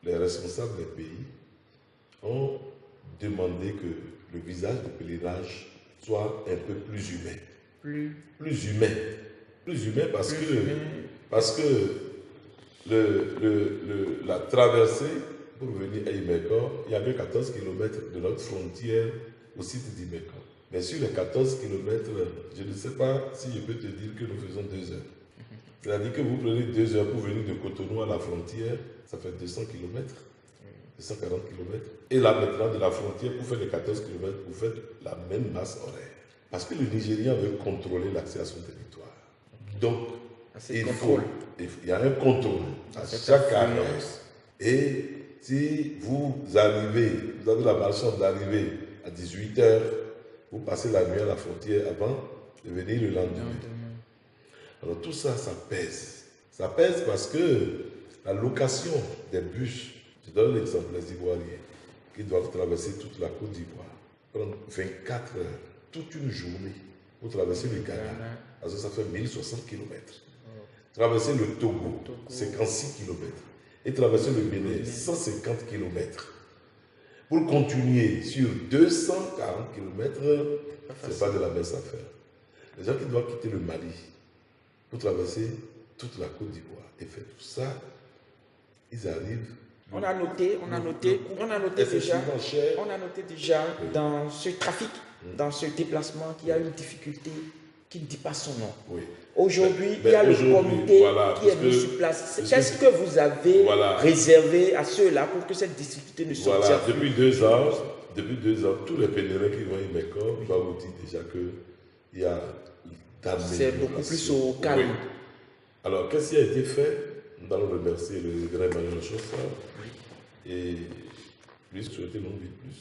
les responsables des pays ont demandé que le visage du pèlerinage soit un peu plus humain. Plus humain. Plus humain parce que la traversée pour venir à Imécor, il y avait 14 km de notre frontière au site d'Imécor. Mais sur les 14 km, je ne sais pas si je peux te dire que nous faisons 2 heures. C'est-à-dire que vous prenez 2 heures pour venir de Cotonou à la frontière, ça fait 200 km, 240 km. Et là maintenant, de la frontière, pour faire les 14 km, vous faites la même masse horaire. Parce que le Nigérian veut contrôler l'accès à son territoire. Donc, il y a un contrôle à chaque arrêt. Et si vous arrivez, vous avez la malchance d'arriver à 18h, vous passez la nuit à la frontière avant de venir le lendemain. Alors tout ça, ça pèse. Ça pèse parce que la location des bus, je donne l'exemple, les Ivoiriens, qui doivent traverser toute la Côte d'Ivoire, prendre 24 heures, toute une journée, pour traverser le Ghana, parce que ça fait 1060 km. Traverser le Togo, 56 km. Et traverser le Bénin, 150 km. Pour continuer sur 240 km, ce n'est pas de la mince affaire. Les gens qui doivent quitter le Mali pour traverser toute la Côte d'Ivoire et faire tout ça, ils arrivent. On a noté déjà dans ce trafic, dans ce déplacement, qu'il y a une difficulté qui ne dit pas son nom. Oui. Aujourd'hui, il y a le comité qui est mis sur place. Qu'est-ce que vous avez réservé à ceux-là pour que cette difficulté ne sorte pas? Depuis 2 ans, tous les pèlerins qui vont à Imécor vont vous dire déjà qu'il y a c'est beaucoup plus au calme. Oui. Alors, qu'est-ce qui a été fait? Nous allons remercier le grand Emmanuel Chauffeur et lui souhaiter longue vie de plus.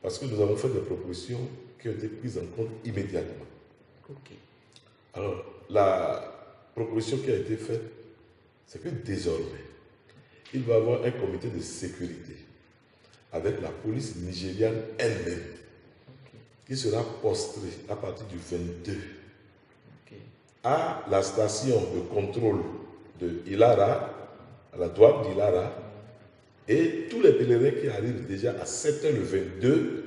Parce que nous avons fait des propositions qui ont été prises en compte immédiatement. Alors, la proposition qui a été faite, c'est que désormais, il va y avoir un comité de sécurité avec la police nigériane elle-même qui sera posté à partir du 22 à la station de contrôle de Ilara, à la douane d'Ilara, et tous les pèlerins qui arrivent déjà à 7h le 22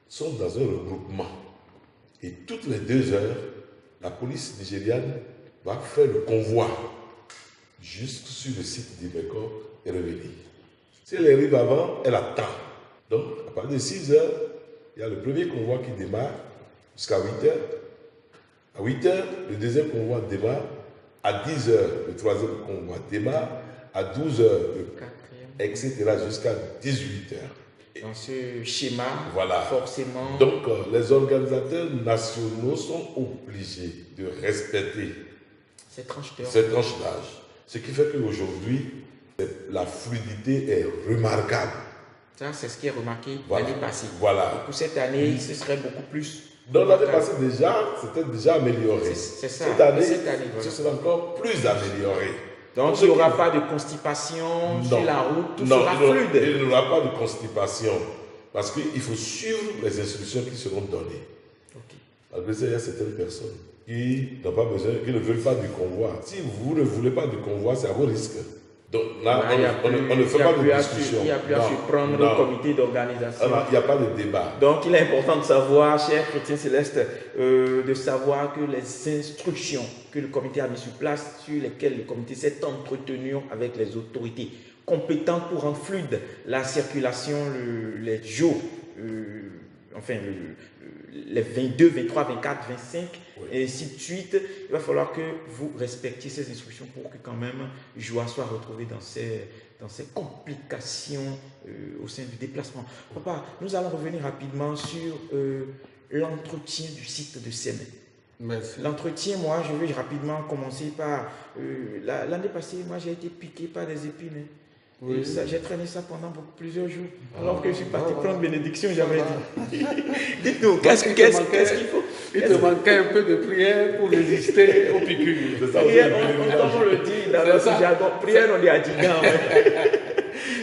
sont dans un regroupement. Et toutes les 2 heures, la police nigériane va faire le convoi juste sur le site d'Imécor et revenir. Si elle arrive avant, elle attend. Donc, à partir de 6 heures, il y a le premier convoi qui démarre jusqu'à 8 heures. À 8 heures, le deuxième convoi démarre. À 10 heures, le troisième convoi démarre. À 12 heures, etc. jusqu'à 18 heures. Dans ce schéma, voilà. Forcément. Donc, les organisateurs nationaux sont obligés de respecter ces tranches d'âge. Ce qui fait qu'aujourd'hui, la fluidité est remarquable. Ça, c'est ce qui est remarqué Voilà. l'année passée. Voilà. Et pour cette année, ce serait beaucoup plus. Donc l'année passée déjà, c'était déjà amélioré. C'est ça. Cette année, Voilà. ce sera encore plus amélioré. Donc Pour il n'y ceux aura qui- pas de constipation Non. sur la route, tout Non, sera il fluide. n'y aura pas de constipation. Parce qu'il faut suivre les instructions qui seront données. Ok. Après ça, il y a certaines personnes qui n'ont pas besoin, qui ne veulent pas du convoi. Si vous ne voulez pas du convoi, c'est à vos risques. Donc là, Ah, il y a on ne fait pas de plus à discussion. Il n'y a plus à Non, surprendre non. le comité d'organisation. Alors, il n'y a pas de débat. Donc, il est important de savoir, chers chrétiens célestes, de savoir que les instructions que le comité a mis sur place, sur lesquelles le comité s'est entretenu avec les autorités compétentes pour rendre fluide la circulation les jours, les 22, 23, 24, 25, Oui. et ainsi de suite. Il va falloir que vous respectiez ces instructions pour que quand même joie soit retrouvée dans ces complications au sein du déplacement. Papa, nous allons revenir rapidement sur l'entretien du site de Sémé. Merci. L'entretien, moi, je vais rapidement commencer par... l'année passée, moi, j'ai été piqué par des épines. Hein. Oui. Et ça, j'ai traîné ça pendant plusieurs jours. Alors que je suis parti prendre bénédiction, j'avais dit. Dites-nous, qu'est-ce qu'il faut? Il te manquait un peu de prière pour résister aux piqûres. C'est ça, Prière, vous on le dit dans C'est notre ça. jargon. Prière, on dit à Digan.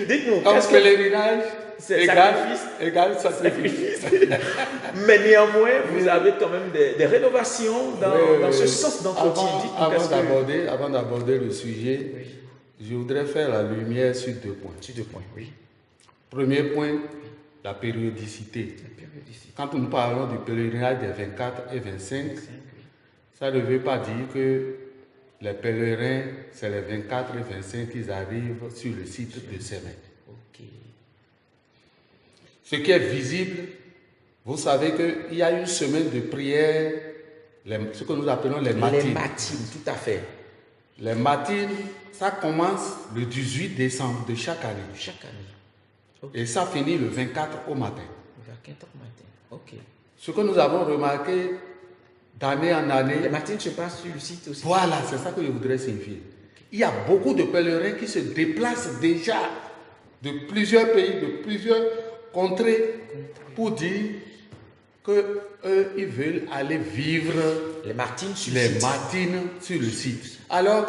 Dites-nous, Comme qu'est-ce que... pèlerinage C'est égale, sacrifice. égale sacrifice. Mais néanmoins, vous avez quand même des rénovations dans ce sens d'entretien. Dites-nous, qu'est-ce que... Avant d'aborder le sujet, Oui. je voudrais faire la lumière sur 2 points. Sur 2 points, oui. Premier point, la périodicité. La périodicité. Quand nous parlons du pèlerinage des 24 et 25, Oui. ça ne veut pas dire que les pèlerins, c'est les 24 et 25 qui arrivent sur le site de Sémé. Ok. Ce qui est visible, vous savez qu'il y a une semaine de prière, ce que nous appelons les matines. Les matines, tout à fait. Les matines, ça commence le 18 décembre de chaque année. Chaque année. Et ça finit le 24 au matin. Vers 15 heures matin. Ok. Ce que nous avons remarqué d'année en année, Les matines se passent sur le site aussi. voilà, c'est ça que je voudrais signifier. Il y a beaucoup de pèlerins qui se déplacent déjà de plusieurs pays, de plusieurs contrées, pour dire qu'ils veulent aller vivre Les matines sur le les site. matines sur le site. Alors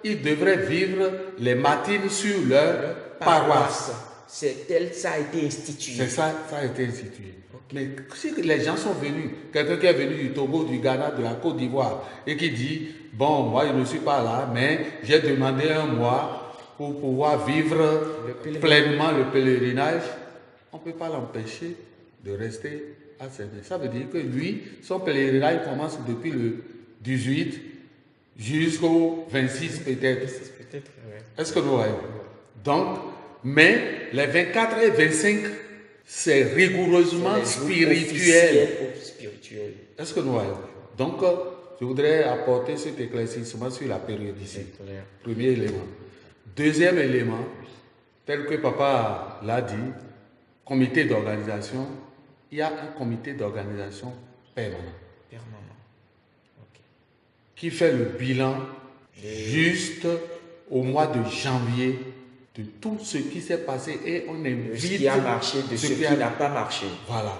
qu'ils devraient vivre les matines sur leur paroisse. C'est tel, ça a été institué. C'est ça, ça a été institué. Mais si les gens sont venus, quelqu'un qui est venu du Togo, du Ghana, de la Côte d'Ivoire, et qui dit, bon, moi je ne suis pas là, mais j'ai demandé 1 mois pour pouvoir vivre pleinement le pèlerinage, on ne peut pas l'empêcher de rester à Sémé. Ça veut dire que lui, son pèlerinage commence depuis le 18 jusqu'au 26 peut-être. Peut-être, ouais. Est-ce que nous voyons? Donc, mais les 24 et 25, c'est rigoureusement Les jours spirituel. officiels ou spirituels. Est-ce que nous voyons? Donc, je voudrais apporter cet éclaircissement sur la périodicité. C'est clair. Premier élément. Deuxième élément, tel que papa l'a dit, comité d'organisation, il y a un comité d'organisation permanent Permanent. Ok. qui fait le bilan juste au mois de janvier de tout ce qui s'est passé et on De invite ce qui a marché, de ce qui n'a pas marché. Voilà.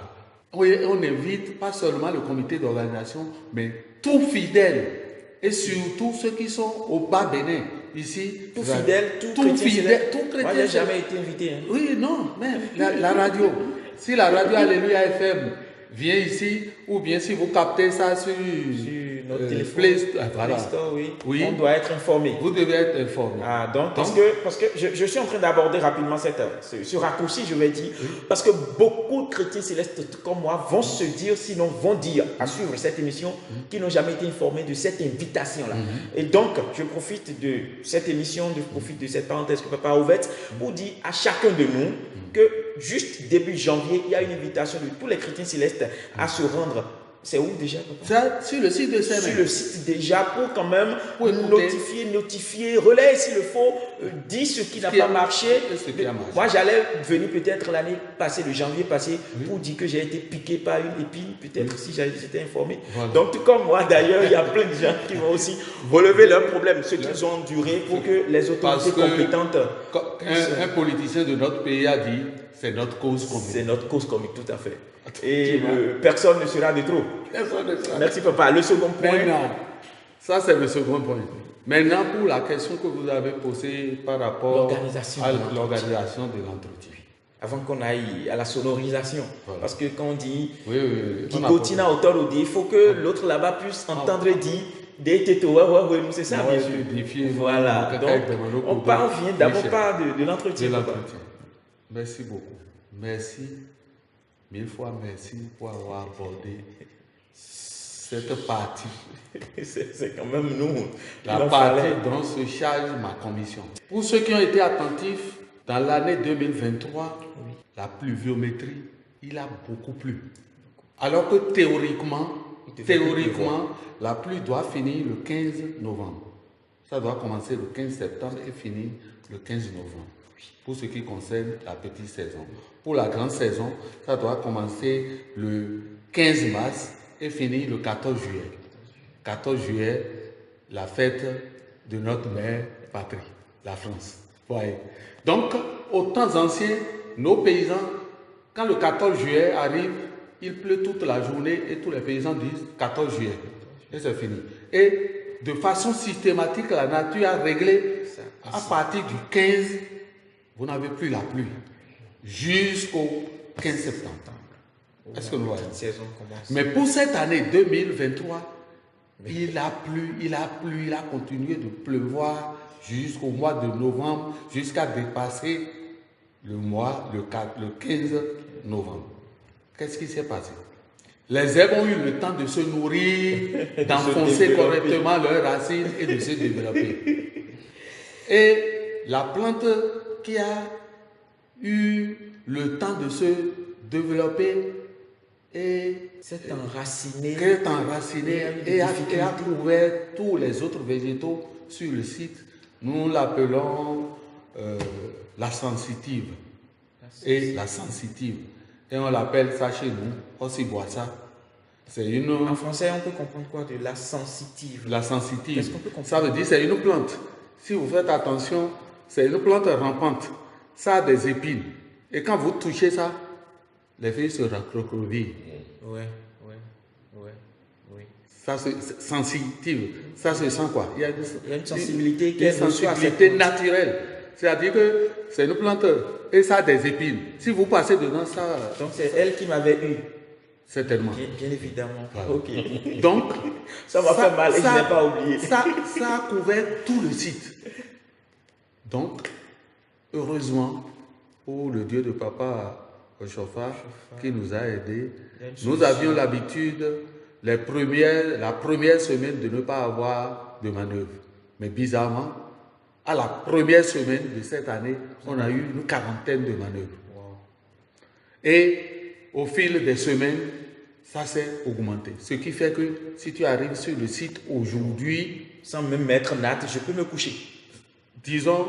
Oui, on invite pas seulement le comité d'organisation, mais tout fidèle et surtout ceux qui sont au bas Bénin. Ici, Tout vous avez- fidèle, tout chrétien fidèle, céleste. tout Moi, chrétien j'ai céleste. jamais été invité. Hein. Oui, non, mais la radio, si la radio Alléluia FM vient ici, ou bien si vous captez ça sur Notre téléphone. Play Store, voilà. Play Store, oui. Oui. On doit être informé. Vous devez être informé. Ah, donc, parce que je suis en train d'aborder rapidement ce raccourci, je vais dire, parce que beaucoup de chrétiens célestes comme moi vont se dire, sinon vont dire, à suivre cette émission, qu'ils n'ont jamais été informés de cette invitation-là. Et donc, je profite de cette émission, je profite de cette parenthèse que papa a ouverte pour dire à chacun de nous que juste début janvier, il y a une invitation de tous les chrétiens célestes à se rendre C'est où déjà, papa? Ça, sur le site de CMS. Sur le site déjà, pour quand même Pour écouter. notifier, relayer s'il le faut, dire ce qui n'a pas marché. Ce qui a marché. Moi, j'allais venir peut-être l'année passée, le janvier passé, pour dire que j'ai été piqué par une épine, peut-être si j'étais informé. Voilà. Donc, tout comme moi, d'ailleurs, il y a plein de gens qui vont aussi relever leurs problèmes, ce qu'ils ont enduré pour que les autorités compétentes. Un politicien de notre pays a dit, c'est notre cause commune. C'est notre cause commune, tout à fait. Et personne ne sera de trop. Merci papa. Le second point. Maintenant, ça c'est le second point. Maintenant, pour la question que vous avez posée par rapport à l'organisation de l'entretien. Avant qu'on aille à la sonorisation. Voilà. Parce que quand on dit Gigotina autour, il faut que l'autre là-bas puisse entendre dire des tétos. C'est ça, bien sûr. Voilà. Donc, on vient d'abord par de l'entretien. Merci beaucoup. Merci. 1000 fois merci pour avoir abordé cette partie. C'est quand même nous. La partie dont se charge ma commission. Pour ceux qui ont été attentifs, dans l'année 2023, la pluviométrie, il a beaucoup plu. Alors que théoriquement, la pluie doit finir le 15 novembre. Ça doit commencer le 15 septembre et finir le 15 novembre. Pour ce qui concerne la petite saison. Pour la grande saison, ça doit commencer le 15 mars et finir le 14 juillet. 14 juillet, la fête de notre mère patrie, la France. Voyez. Donc, aux temps anciens, nos paysans, quand le 14 juillet arrive, il pleut toute la journée et tous les paysans disent 14 juillet. Et c'est fini. Et de façon systématique, la nature a réglé à partir du 15, vous n'avez plus la pluie. Jusqu'au 15 septembre. Est-ce que nous voyons? Mais pour cette année 2023, il a continué de pleuvoir jusqu'au mois de novembre, jusqu'à dépasser le 15 novembre. Qu'est-ce qui s'est passé? Les herbes ont eu le temps de se nourrir, d'enfoncer correctement leurs racines et de se développer. Et la plante qui a eu le temps de se développer et s'est enraciné et a couvert tous les autres végétaux sur le site. Nous l'appelons la sensitive. Et la sensitive. Et on l'appelle ça chez nous, Osiboisa. En français, on peut comprendre quoi de la sensitive? La sensitive. Qu'est-ce qu'on peut comprendre? Ça veut dire c'est une plante. Si vous faites attention, c'est une plante rampante. Ça a des épines. Et quand vous touchez ça, les feuilles se recroquevillent. Oui. Ça, c'est sensitive. Ça se sent quoi? Il y a une sensibilité naturelle. C'est-à-dire que c'est une plante et ça a des épines. Si vous passez dedans, ça... Donc c'est elle qui m'avait eu. Certainement. Bien évidemment. Voilà. Ok. Donc, ça m'a fait mal et je n'ai pas oublié. Ça a couvert tout le site. Donc, heureusement, pour le Dieu de Papa Oshofa qui nous a aidés, nous avions l'habitude, la première semaine, de ne pas avoir de manœuvre. Mais bizarrement, à la première semaine de cette année, on a eu une quarantaine de manœuvres. Wow. Et au fil des semaines, ça s'est augmenté. Ce qui fait que si tu arrives sur le site aujourd'hui, sans même mettre natte, je peux me coucher. Disons,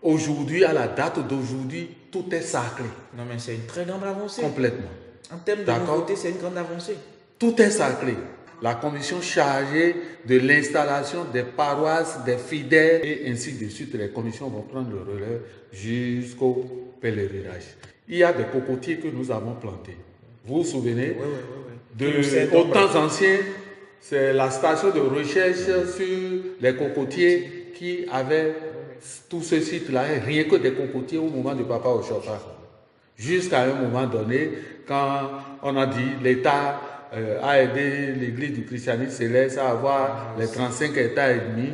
aujourd'hui, à la date d'aujourd'hui, tout est sacré. Non, mais c'est une très grande avancée. Complètement. En termes de nouveauté, c'est une grande avancée. Tout est sacré. La commission chargée de l'installation des paroisses, des fidèles et ainsi de suite, les commissions vont prendre le relais jusqu'au pèlerinage. Il y a des cocotiers que nous avons plantés. Vous vous souvenez? Au temps ancien, c'est la station de recherche sur les cocotiers qui avait tout ce site-là, rien que des cocotiers au moment de Papa Oshofa. Jusqu'à un moment donné, quand on a dit l'État a aidé l'église du christianisme céleste à avoir les 35 hectares et demi.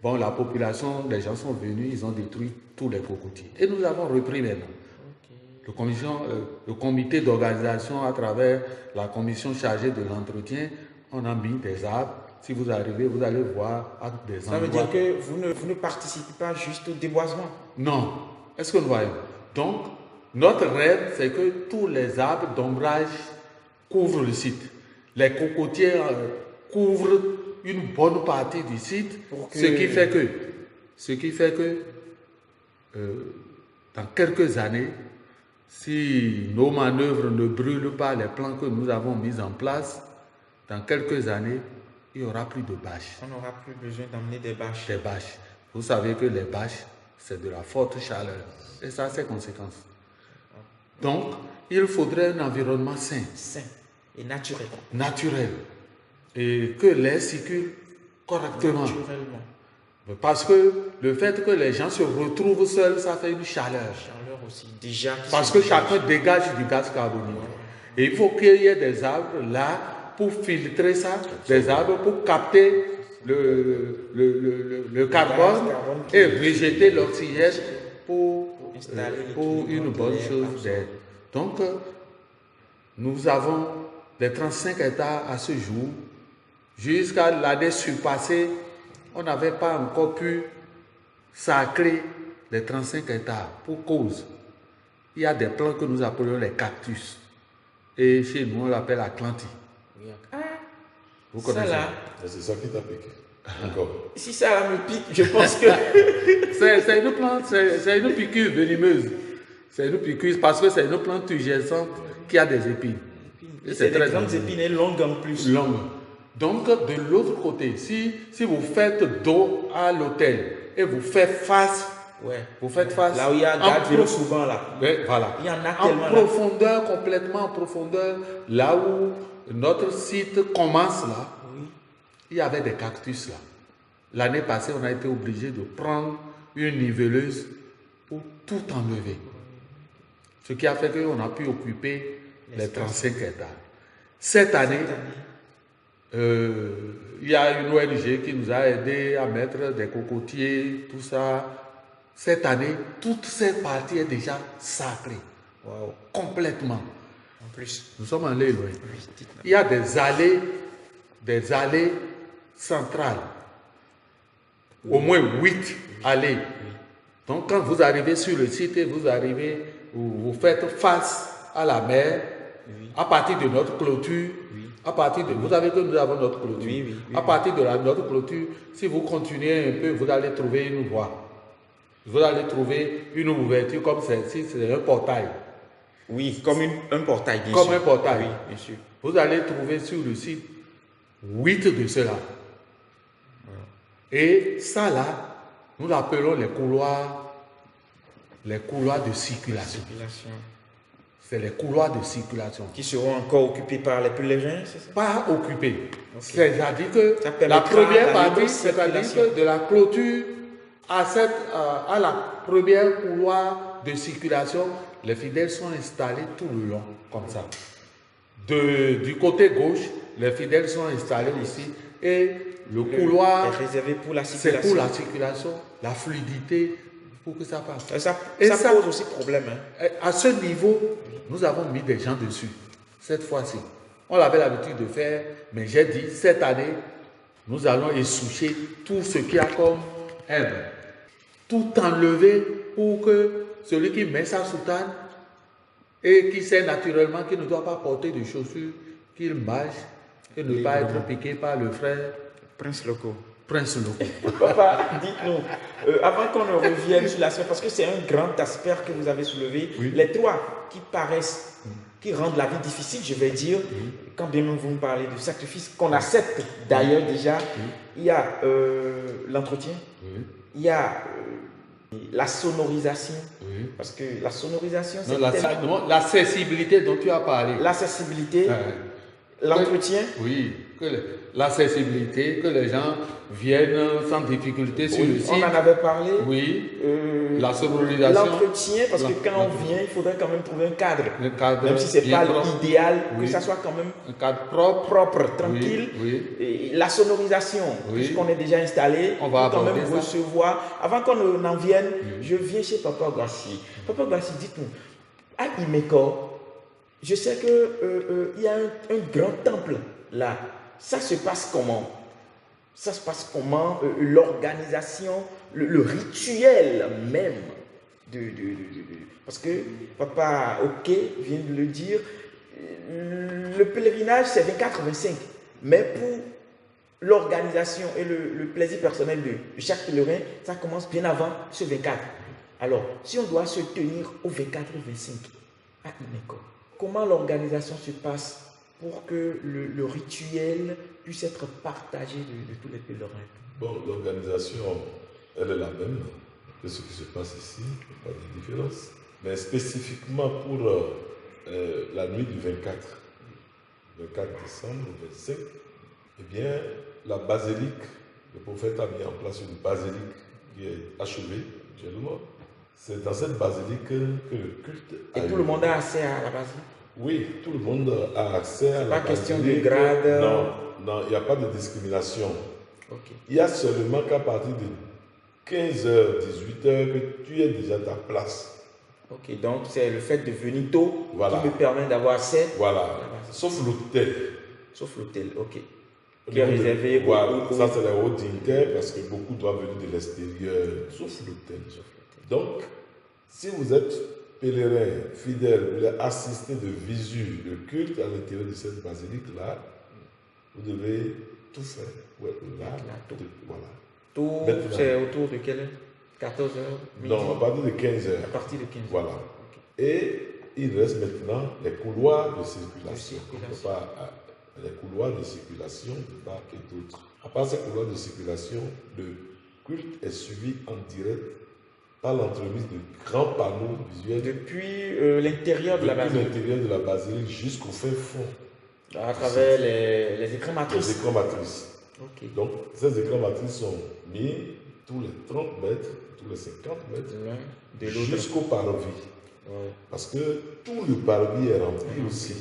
Bon, la population, les gens sont venus, ils ont détruit tous les cocotiers. Et nous avons repris maintenant. Le comité d'organisation, à travers la commission chargée de l'entretien, on a mis des arbres. Si vous arrivez, vous allez voir des endroits. Ça veut dire que vous ne participez pas juste au déboisement? Non. Est-ce que nous voyons? Donc, notre rêve, c'est que tous les arbres d'ombrage couvrent le site. les cocotiers couvrent une bonne partie du site, ce qui fait que dans quelques années, si nos manœuvres ne brûlent pas les plans que nous avons mis en place, dans quelques années, il n'y aura plus de bâches. On n'aura plus besoin d'emmener des bâches. Des bâches. Vous savez que les bâches, c'est de la forte chaleur. Et ça a ses conséquences. Donc, il faudrait un environnement sain. Sain et naturel. Naturel. Et que l'air circule correctement. Naturellement. Parce que le fait que les gens se retrouvent seuls, ça fait une chaleur. Chaleur aussi, déjà. Parce que chacun dégage du gaz carbonique. Et il faut qu'il y ait des arbres là pour filtrer ça, des arbres pour capter le carbone et rejeter l'oxygène pour une bonne chose d'air. Donc, nous avons des 35 hectares à ce jour. Jusqu'à l'année surpassée, on n'avait pas encore pu sacrer les 35 hectares. Pour cause, il y a des plants que nous appelons les cactus. Et chez nous, on l'appelle Atlantis. Vous connaissez ça? C'est ça qui t'a piqué. Encore. Si ça me pique, je pense que... c'est une plante, c'est une piqûre venimeuse. C'est une piqûre parce que c'est une plante turgescente qui a des épines. Et c'est des grandes épines et longues en plus. Longues. Donc, de l'autre côté, si vous faites dos à l'hôtel et vous faites face, vous faites face. Là où il y a Gadville souvent là. Voilà. Il y en a tellement en profondeur, complètement en profondeur, là où notre site commence là, il y avait des cactus là. L'année passée, on a été obligé de prendre une niveleuse pour tout enlever. Ce qui a fait qu'on a pu occuper les 35 hectares. Cette année, il y a une ONG qui nous a aidé à mettre des cocotiers, tout ça. Cette année, toute cette partie est déjà sacrée. Wow. Complètement. En plus. Nous sommes allés loin. Il y a des allées centrales. Au moins 8 allées. Donc quand vous arrivez sur le site et vous faites face à la mer, à partir de notre clôture, vous savez que nous avons notre clôture. À partir de notre clôture, si vous continuez un peu, vous allez trouver une voie. Vous allez trouver une ouverture comme celle-ci, c'est un portail. Oui, comme un portail, bien sûr. Comme un portail. Oui, bien sûr. Vous allez trouver sur le site 8 de cela. Et ça là, nous l'appelons les couloirs de circulation. C'est les couloirs de circulation. Qui seront encore occupés par les pèlerins, c'est ça? Pas occupés. Okay. C'est-à-dire que la première partie, c'est-à-dire que de la clôture à la première couloir de circulation, les fidèles sont installés tout le long, comme ça. Du côté gauche, les fidèles sont installés ici et le couloir est réservé pour la circulation. C'est pour la circulation, la fluidité, pour que ça passe. Ça pose aussi problème. Hein. À ce niveau, nous avons mis des gens dessus, cette fois-ci. On avait l'habitude de faire, mais j'ai dit, cette année, nous allons essoucher tout ce qu'il y a comme herbe. Tout enlever pour que celui qui met sa soutane et qui sait naturellement qu'il ne doit pas porter de chaussures, qu'il marche et ne pas être piqué par le frère Prince Loco. Papa, dites-nous, avant qu'on ne revienne sur l'aspect, parce que c'est un grand aspect que vous avez soulevé, les trois qui paraissent, qui rendent la vie difficile, je vais dire, quand bien même vous me parlez de sacrifice, qu'on accepte d'ailleurs déjà, il y a l'entretien, il y a la sonorisation, parce que la sonorisation, c'est l'accessibilité dont tu as parlé. L'accessibilité, l'entretien. Oui, l'accessibilité, que les gens viennent sans difficulté sur le site. On en avait parlé. Oui, la sonorisation. L'entretien, parce que quand on vient, il faudrait quand même trouver un cadre. Même si ce n'est pas l'idéal, que ça soit quand même un cadre propre, tranquille. Et la sonorisation, puisqu'on est déjà installé, on va quand même recevoir. Avant qu'on en vienne, je viens chez Papa Gassi. Papa Gassi, dites-nous, à Imeko, je sais qu'il y a un grand temple là. Ça se passe comment? Ça se passe comment? L'organisation, le rituel même parce que Papa Ok vient de le dire, le pèlerinage, c'est 24-25. Mais pour l'organisation et le plaisir personnel de chaque pèlerin, ça commence bien avant ce 24. Alors, si on doit se tenir au 24 ou 25 à Imeko, comment l'organisation se passe pour que le rituel puisse être partagé de tous les pèlerins? Bon, l'organisation, elle est la même que ce qui se passe ici, il n'y a pas de différence. Mais spécifiquement pour la nuit du 24 décembre, 25, eh bien, la basilique, le prophète a mis en place une basilique qui est achevée actuellement. C'est dans cette basilique que le culte a tout le monde a accès à la basilique? Oui, tout le monde a accès à la basilique. Pas question de grade? Non, il n'y a pas de discrimination. Okay. Il y a seulement qu'à partir de 15h, 18h que tu es déjà à ta place. Ok, donc c'est le fait de venir tôt qui me permet d'avoir accès. Voilà, sauf l'hôtel. Sauf l'hôtel, ok. Qui est réservé ça c'est les hauts dignitaires parce que beaucoup doivent venir de l'extérieur, sauf l'hôtel. Donc, si vous êtes pèlerin, fidèle, vous voulez assister de visu, de culte à l'intérieur de cette basilique-là, vous devez tout faire. Ouais, là, voilà. Tout, c'est autour de quelle heure? 14h, midi? Non, à partir de 15h. À partir de 15h. Voilà. Okay. Et il reste maintenant les couloirs de circulation. Les couloirs de circulation de part et d'autre. À part ces couloirs de circulation, le culte est suivi en direct par l'entremise de grands panneaux visuels. Depuis l'intérieur de la basilique. Depuis l'intérieur de la basilique jusqu'au fin fond. À travers les écrans matrices. Les écrans matrices. Okay. Donc, ces écrans matrices sont mis tous les 30 mètres, tous les 50 mètres, jusqu'au parvis. Ouais. Parce que tout le parvis est rempli aussi.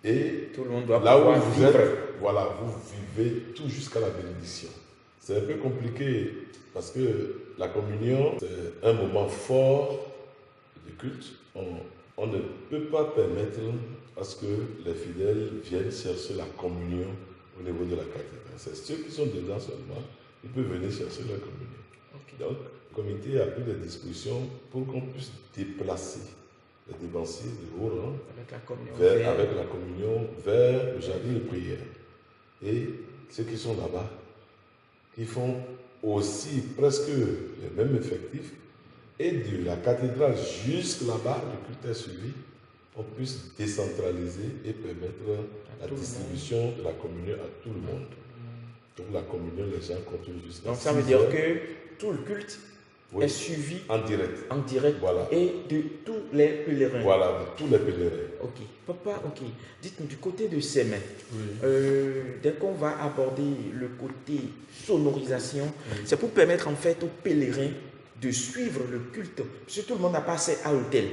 Et tout le monde doit là où pouvoir vous vivre. êtes, voilà, vous vivez tout jusqu'à la bénédiction. C'est un peu compliqué parce que la communion, c'est un moment fort de culte. On ne peut pas permettre à ce que les fidèles viennent chercher la communion au niveau de la cathédrale. C'est ceux qui sont dedans seulement, ils peuvent venir chercher la communion. Okay. Donc, le comité a pris des dispositions pour qu'on puisse déplacer les dévanciers de haut rang avec la communion vers le jardin de prière. Et ceux qui sont là-bas, qui font aussi presque les mêmes effectifs, et de la cathédrale jusque là-bas, le culte est suivi, on puisse décentraliser et permettre la distribution de la communion à tout le monde. Donc la communion, les gens continuent jusqu'à 6 heures. Donc ça veut dire que tout le culte est suivi en direct. En direct, voilà. Et de tous les pèlerins. Voilà, de tous les pèlerins. Ok. Papa, ok. Dites-nous, du côté de Sémin, dès qu'on va aborder le côté sonorisation, c'est pour permettre en fait aux pèlerins de suivre le culte. Parce que tout le monde n'a pas accès à l'hôtel.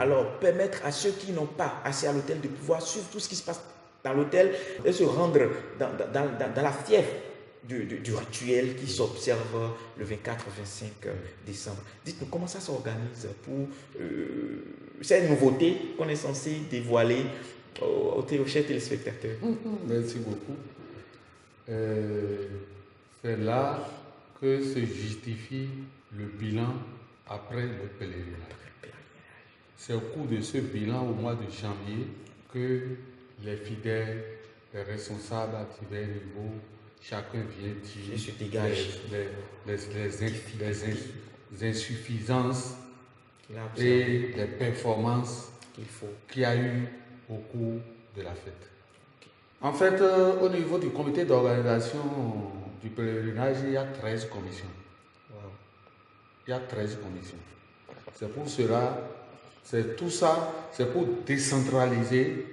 Alors, permettre à ceux qui n'ont pas accès à l'hôtel de pouvoir suivre tout ce qui se passe dans l'hôtel et se rendre dans la fièvre du rituel qui s'observe le 24-25 décembre. Dites-nous comment ça s'organise pour cette nouveauté qu'on est censé dévoiler aux chers téléspectateurs. Merci beaucoup. C'est là que se justifie le bilan après le pèlerinage. C'est au cours de ce bilan au mois de janvier que les fidèles, les responsables à divers niveaux, chacun vient dire les insuffisances et les performances qu'il y a eu au cours de la fête. En fait, au niveau du comité d'organisation du pèlerinage, il y a 13 commissions. Wow. Il y a 13 commissions. C'est pour cela, c'est tout ça, c'est pour décentraliser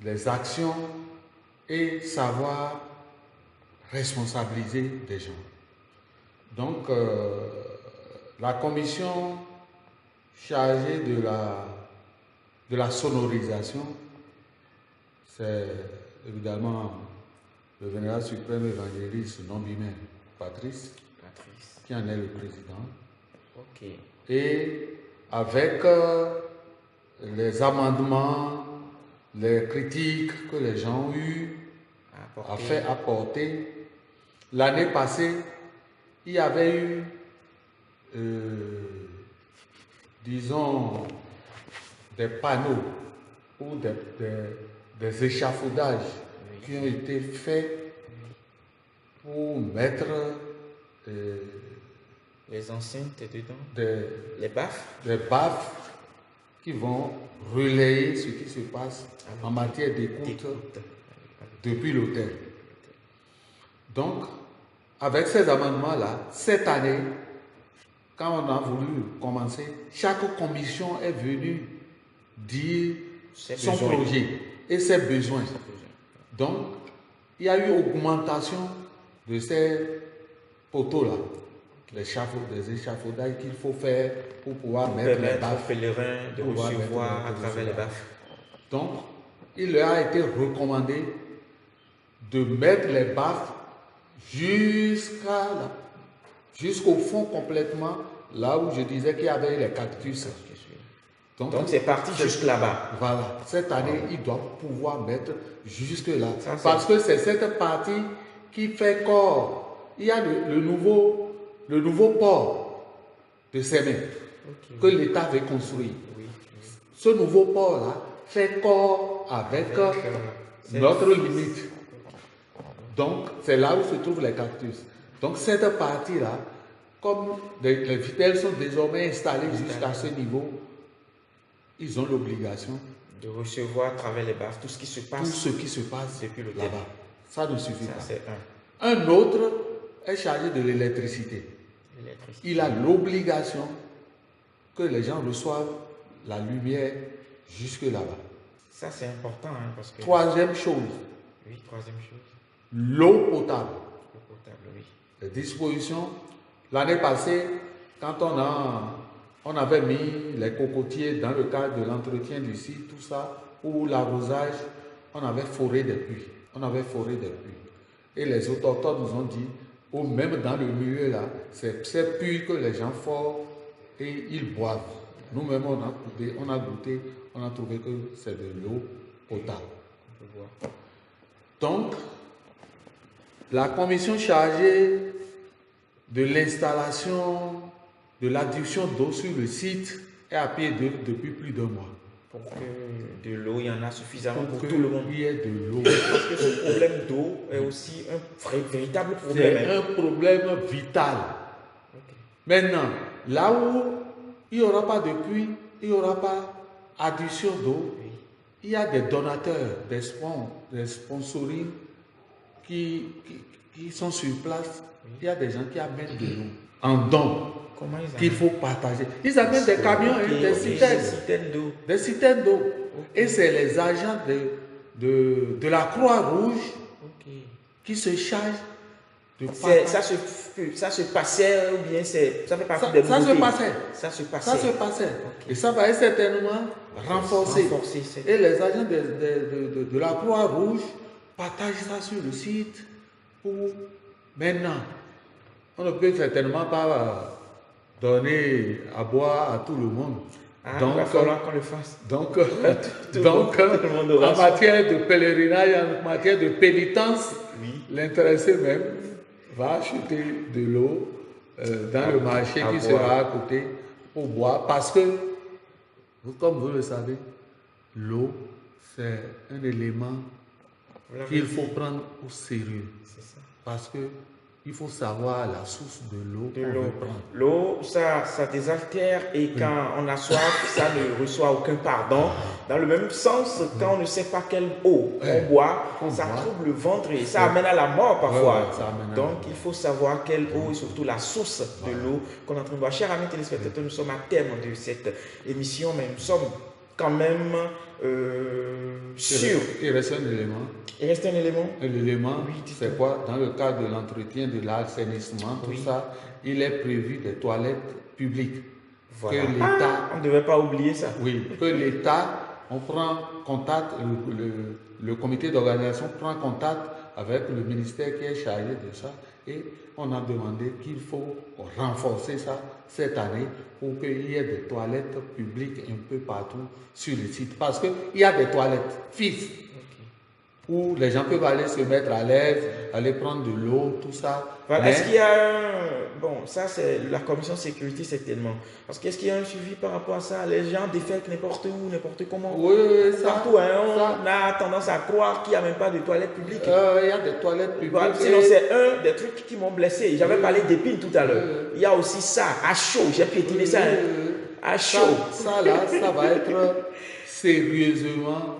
les actions et savoir responsabiliser des gens. Donc, la commission chargée de la sonorisation, c'est évidemment le vénéral suprême évangéliste non-bimène Patrice, qui en est le président. Okay. Et avec les amendements, les critiques que les gens ont eues, a fait apporter. L'année passée, il y avait eu, disons, des panneaux ou des échafaudages qui ont été faits pour mettre Les enceintes dedans, les baffes. des baffes qui vont relayer ce qui se passe en matière d'écoute depuis l'autel. Donc, avec ces amendements-là, cette année, quand on a voulu commencer, chaque commission est venue dire son projet et ses besoins. Donc, il y a eu augmentation de ces poteaux-là, des échafaudages qu'il faut faire pour pouvoir mettre les baffes. Pèlerins de recevoir à travers les baffes. Donc, il leur a été recommandé de mettre les baffes jusqu'au fond complètement, là où je disais qu'il y avait les cactus. Donc c'est parti jusque là-bas. Voilà. Cette année, il doit pouvoir mettre jusque là. Parce que c'est cette partie qui fait corps. Il y a le nouveau port de Sémé que l'État veut construire. Ce nouveau port-là fait corps avec notre limite. Donc, c'est là où se trouvent les cactus. Donc, cette partie-là, comme les vitelles sont désormais installées jusqu'à ce niveau, ils ont l'obligation de recevoir à travers les baffes tout ce qui se passe depuis là-bas. Ça ne suffit pas. C'est un autre est chargé de l'électricité. Il a l'obligation que les gens reçoivent la lumière jusque là-bas. Ça, c'est important. Parce que... Troisième chose. Oui, troisième chose. L'eau potable. L'eau potable, oui. Les dispositions. L'année passée, quand on avait mis les cocotiers dans le cadre de l'entretien du site, tout ça, ou l'arrosage, on avait foré des puits. Et les autochtones nous ont dit, ou même dans le milieu là, c'est ces puits que les gens forent et ils boivent. Nous-mêmes, on a goûté, on a trouvé que c'est de l'eau potable. Donc, la commission chargée de l'installation de l'adduction d'eau sur le site est à pied d'œuvre depuis plus d'un mois. Pour que de l'eau, il y en a suffisamment pour tout le monde. Il y ait de l'eau. Parce que ce problème d'eau est aussi un véritable problème. C'est un problème vital. Maintenant, là où il n'y aura pas de puits, il n'y aura pas adduction d'eau, il y a des donateurs, des sponsoring qui sont sur place. Il y a des gens qui amènent de l'eau en don qu'il faut partager. Ils amènent des camions, des citernes d'eau. Et c'est les agents de la Croix-Rouge qui se chargent de partager. Ça se passait ou bien ça fait partie des nouveautés? Ça se passait. Et ça va être certainement renforcé. Et les agents de la Croix-Rouge partagent ça sur le site pour maintenant. On ne peut certainement pas donner à boire à tout le monde. Donc, il va falloir qu'on le fasse. Donc en matière de pèlerinage, en matière de pénitence, l'intéressé même va acheter de l'eau dans le marché qui sera à côté pour boire. Parce que, comme vous le savez, l'eau, c'est un élément qu'il faut prendre au sérieux. Parce que il faut savoir la source de l'eau qu'on veut prendre. L'eau, ça désaltère et quand on a soif, ça ne reçoit aucun pardon. Dans le même sens, quand on ne sait pas quelle eau on boit, ça trouble le ventre et ça amène à la mort parfois. Donc, il faut savoir quelle eau et surtout la source de l'eau qu'on est en train de boire. Chers amis téléspectateurs, nous sommes à terme de cette émission, mais nous sommes quand même sûrs. Il reste un élément. Il reste un élément. L'élément, c'est quoi? Dans le cadre de l'entretien, de l'assainissement, tout ça, il est prévu des toilettes publiques. Voilà. Que l'État, on ne devait pas oublier ça. Oui, que l'État, on prend contact, le comité d'organisation prend contact avec le ministère qui est chargé de ça et on a demandé qu'il faut renforcer ça cette année pour qu'il y ait des toilettes publiques un peu partout sur le site. Parce qu'il y a des toilettes fixes. où les gens peuvent aller se mettre à l'aise, aller prendre de l'eau, tout ça. Voilà. Mais- Est-ce qu'il y a un... Bon, ça c'est la commission sécurité certainement. Parce qu'est-ce qu'il y a un suivi par rapport à ça? Les gens défèquent n'importe où, n'importe comment. Oui, oui, ça. Partout, hein, ça. on a tendance à croire qu'il n'y a même pas de toilettes publiques. Il y a des toilettes publiques. Voilà, sinon, c'est un des trucs qui m'ont blessé. J'avais parlé d'épines tout à l'heure. Oui. Il y a aussi ça, à chaud. J'ai piétiné ça. Hein. À chaud. Ça là, ça va être sérieusement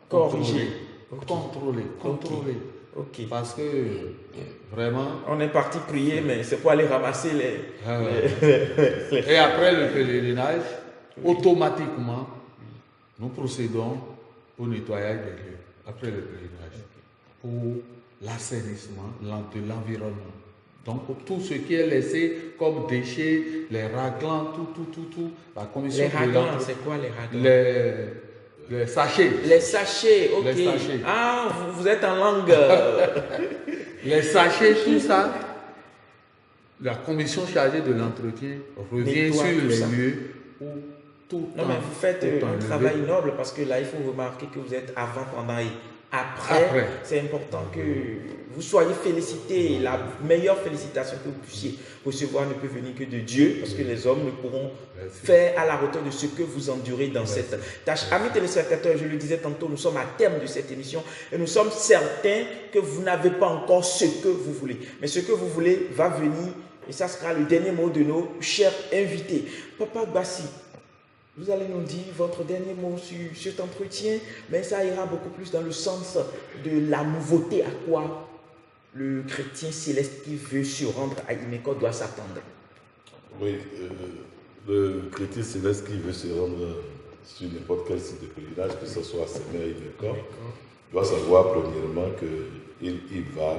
Corrigé. Contrôlé. Ok. Parce que vraiment. On est parti prier, mais c'est pour aller ramasser les... Et après le pèlerinage, automatiquement, nous procédons au nettoyage des lieux. Après le pèlerinage. Pour l'assainissement de l'environnement. Donc, pour tout ce qui est laissé comme déchets, les raglans, tout, la commission Les de raglans, l'entreprise- c'est quoi les raglans? les sachets. Les sachets, ok. Les sachets. Ah, vous êtes en langue. Les sachets, tout ça, la commission chargée de l'entretien revient Nettoie sur tout les ça. lieux où tout Non, mais vous faites un travail noble parce que là, il faut remarquer que vous êtes avant, pendant et après. C'est important que vous soyez félicités. La meilleure félicitation que vous puissiez recevoir ne peut venir que de Dieu parce que les hommes ne pourront faire à la hauteur de ce que vous endurez dans cette tâche. Amis téléspectateurs, je le disais tantôt, nous sommes à terme de cette émission et nous sommes certains que vous n'avez pas encore ce que vous voulez. Mais ce que vous voulez va venir et ça sera le dernier mot de nos chers invités. Papa Bassi, vous allez nous dire votre dernier mot sur cet entretien, mais ça ira beaucoup plus dans le sens de la nouveauté à quoi le chrétien céleste qui veut se rendre à Imeko doit s'attendre. Oui, le chrétien céleste qui veut se rendre sur n'importe quel site de pèlerinage, que ce soit à Sémé ou Imeko, doit savoir premièrement qu'il y va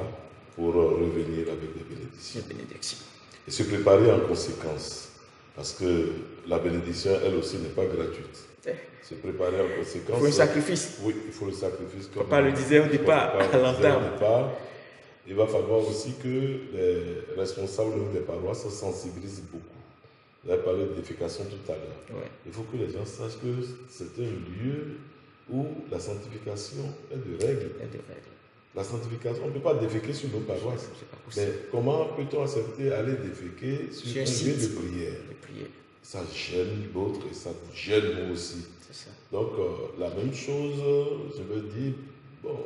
pour revenir avec des bénédictions. Et se préparer en conséquence. Parce que la bénédiction, elle aussi, n'est pas gratuite. Se préparer en conséquence. Il faut un sacrifice. Oui, il faut le sacrifice. Papa le disait au départ, à l'entame. Il va falloir aussi que les responsables des paroisses se sensibilisent beaucoup. Vous avez parlé de défécation tout à l'heure. Ouais. Il faut que les gens sachent que c'est un lieu où la sanctification est de règle. La sanctification, on ne peut pas déféquer sur nos paroisses. Mais comment peut-on accepter aller déféquer sur un lieu de prière? Ça gêne l'autre et ça nous gêne nous aussi. Ça. Donc, la même chose, je veux dire, bon,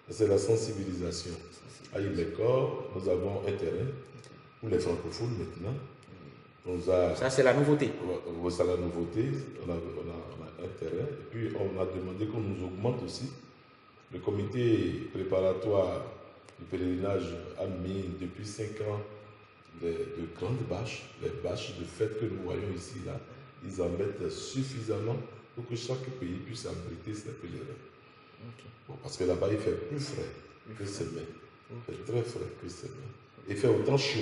c'est la sensibilisation. À Imeko, nous avons un terrain pour les francophones maintenant. Ça, c'est la nouveauté. C'est la nouveauté. On a un terrain. Et puis, on a demandé qu'on nous augmente aussi. Le comité préparatoire du pèlerinage a mis depuis 5 ans de grandes bâches, les bâches de fête que nous voyons ici, là, ils en mettent suffisamment pour que chaque pays puisse abriter ses pèlerins. Bon, parce que là-bas, il fait plus frais que Sémé. Il fait très frais que Sémé. Il fait autant chaud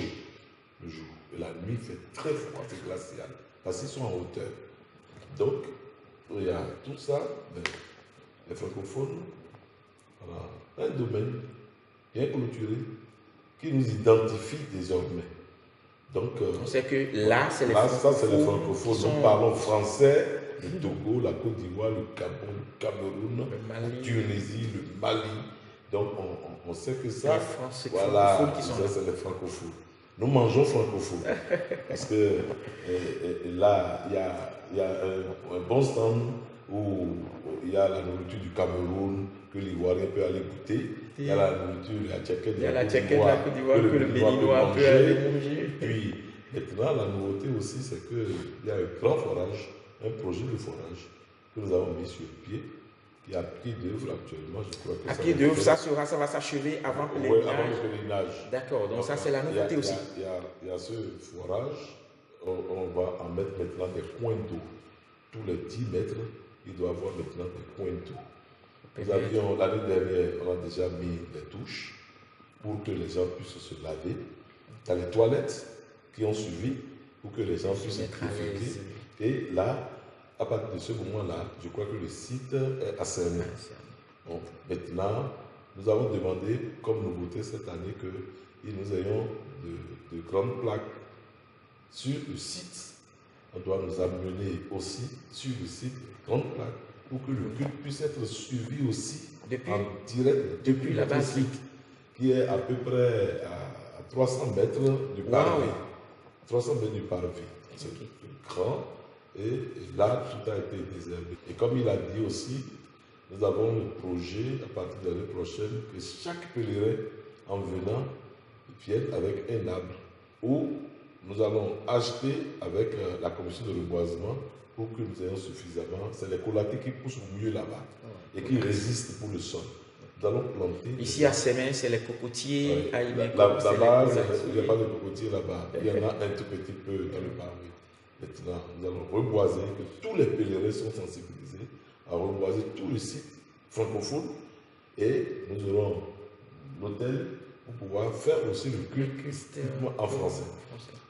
le jour. Et la nuit, il fait très froid, c'est glacial. Parce qu'ils sont en hauteur. Donc, il y a tout ça, mais les francophones, voilà, un domaine bien clôturé qui nous identifie désormais. Donc, on sait que là, c'est les francophones. Ça, c'est les francophones. Sont... Nous parlons français, le Togo, la Côte d'Ivoire, le Gabon, le Cameroun, la Tunisie, le Mali. Donc, on sait que ça, voilà, ça, c'est les francophones. Nous mangeons francophone. Parce que là, il y a un bon stand où il y a la nourriture du Cameroun que l'Ivoirien peut aller goûter. Il y a la nourriture de la Tchèque de la Côte d'Ivoire que le Béninois peut aller manger. Puis maintenant, la nouveauté aussi, c'est qu'il y a un grand forage, un projet de forage que nous avons mis sur pied. Il y a pied d'œuvre actuellement, je crois que à pied d'œuvre, ça va s'achever avant le pèlerinage. Oui, avant le pèlerinage. D'accord, donc ça c'est la nouveauté aussi. Il y a ce forage, on va en mettre maintenant des points d'eau. Tous les 10 mètres, il doit y avoir maintenant des points d'eau. Nous avions, l'année dernière, on a déjà mis des douches pour que les gens puissent se laver. Il y a les toilettes qui ont suivi pour que les gens puissent être déféquer. Et là, à partir de ce moment-là, je crois que le site est assaini. Donc, maintenant, nous avons demandé, comme nouveauté cette année, que nous ayons de grandes plaques sur le site. On doit nous amener aussi sur le site de grandes plaques pour que le culte puisse être suivi aussi Depuis- en direct depuis la notre base. site, qui est à peu près à 300 mètres du parvis. 300 mètres du parvis. C'est grand et là, tout a été désherbé. Et comme il a dit aussi, nous avons le projet à partir de l'année prochaine que chaque pèlerin en venant vienne avec un arbre où nous allons acheter avec la commission de reboisement pour que nous ayons suffisamment. C'est les collatés qui poussent mieux là-bas et qui résistent pour le sol. Nous allons planter. Ici à Sémin, c'est les cocotiers. À Imeco, Là-bas, c'est les il n'y a cocotiers. pas de cocotiers là-bas. Il y en a un tout petit peu dans le parvis. Maintenant, nous allons reboiser, que tous les pèlerins sont sensibilisés à reboiser tout le site francophone et nous aurons l'hôtel pour pouvoir faire aussi le culte en français.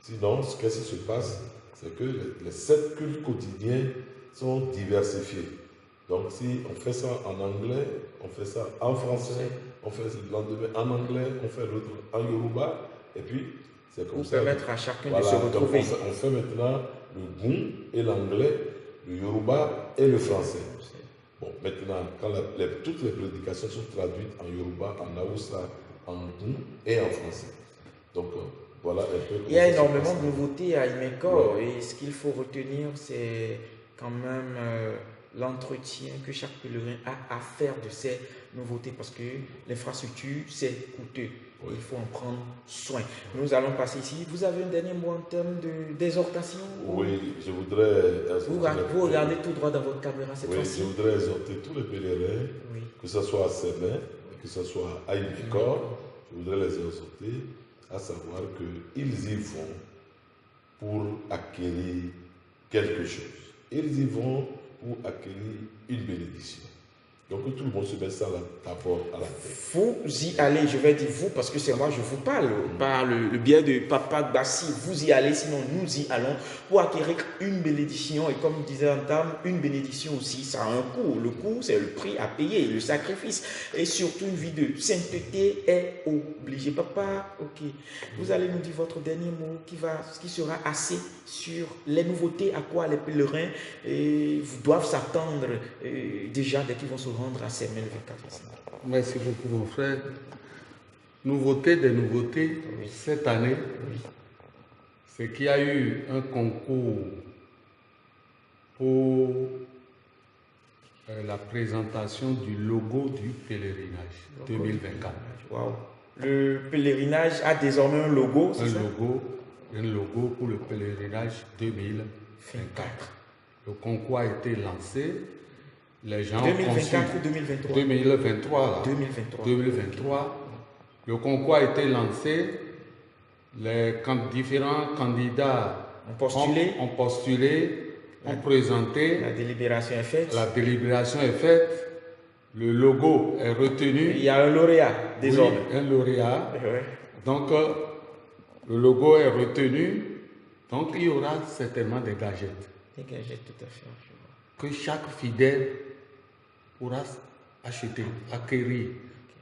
Sinon, ce qui se passe, c'est que les 7 cultes quotidiens sont diversifiés. Donc, si on fait ça en anglais, on fait ça en français, on fait le lendemain en anglais, on fait l'autre en yoruba, et puis c'est comme Pour ça. permettre à chacun Voilà, de se donc retrouver. on fait maintenant le goût et l'anglais, le yoruba et le français. Bon, maintenant, quand toutes les prédications sont traduites en yoruba, en haoussa, en goût et en français. Donc, voilà un peu. Il y a comment ça se énormément passe. de nouveautés à Imeco et ce qu'il faut retenir, c'est quand même l'entretien que chaque pèlerin a à faire de ces nouveautés parce que l'infrastructure, c'est coûteux. Oui. Il faut en prendre soin. Nous allons passer ici. Vous avez un dernier mot en termes d'exhortation? Oui, je voudrais. Vous regardez tout droit dans votre caméra cette Oui, fois-ci. je voudrais exhorter tous les pèlerins, Oui. que ce soit à Sémin, que ce soit à Imeco, je voudrais les exhorter à savoir qu'ils y vont pour acquérir quelque chose. Ils y vont pour acquérir une bénédiction. Donc que tout le monde se met ça d'abord à la tête. Vous y allez, je vais dire vous parce que c'est moi, je vous parle par le biais de Papa Bassi. Vous y allez, sinon nous y allons pour acquérir une bénédiction. Et comme disait Antam, une bénédiction aussi, ça a un coût. Le coût, c'est le prix à payer, le sacrifice. Et surtout, une vie de sainteté est obligée. Papa, ok, vous allez nous dire votre dernier mot qui sera assez sur les nouveautés, à quoi les pèlerins doivent s'attendre déjà dès qu'ils vont se rendre à Sémin le 24 décembre. Merci beaucoup, mon frère. Nouveauté des nouveautés, Oui. cette année, c'est qu'il y a eu un concours pour la présentation du logo du pèlerinage 2024. Waouh. Le pèlerinage a désormais un logo, c'est ça? Un logo pour le pèlerinage 2024. Le concours a été lancé. Les gens 2024 ou 2023? 2023, là. 2023. 2023. Le concours a été lancé. Les différents candidats ont postulé, ont présenté. La délibération est faite. La délibération est faite. Le logo est retenu. Il y a un lauréat désormais. Oui, un lauréat. Ouais. Donc, le logo est retenu. Donc, il y aura certainement des gadgets Des gadgets, tout à fait. que chaque fidèle pourra acheter, acquérir,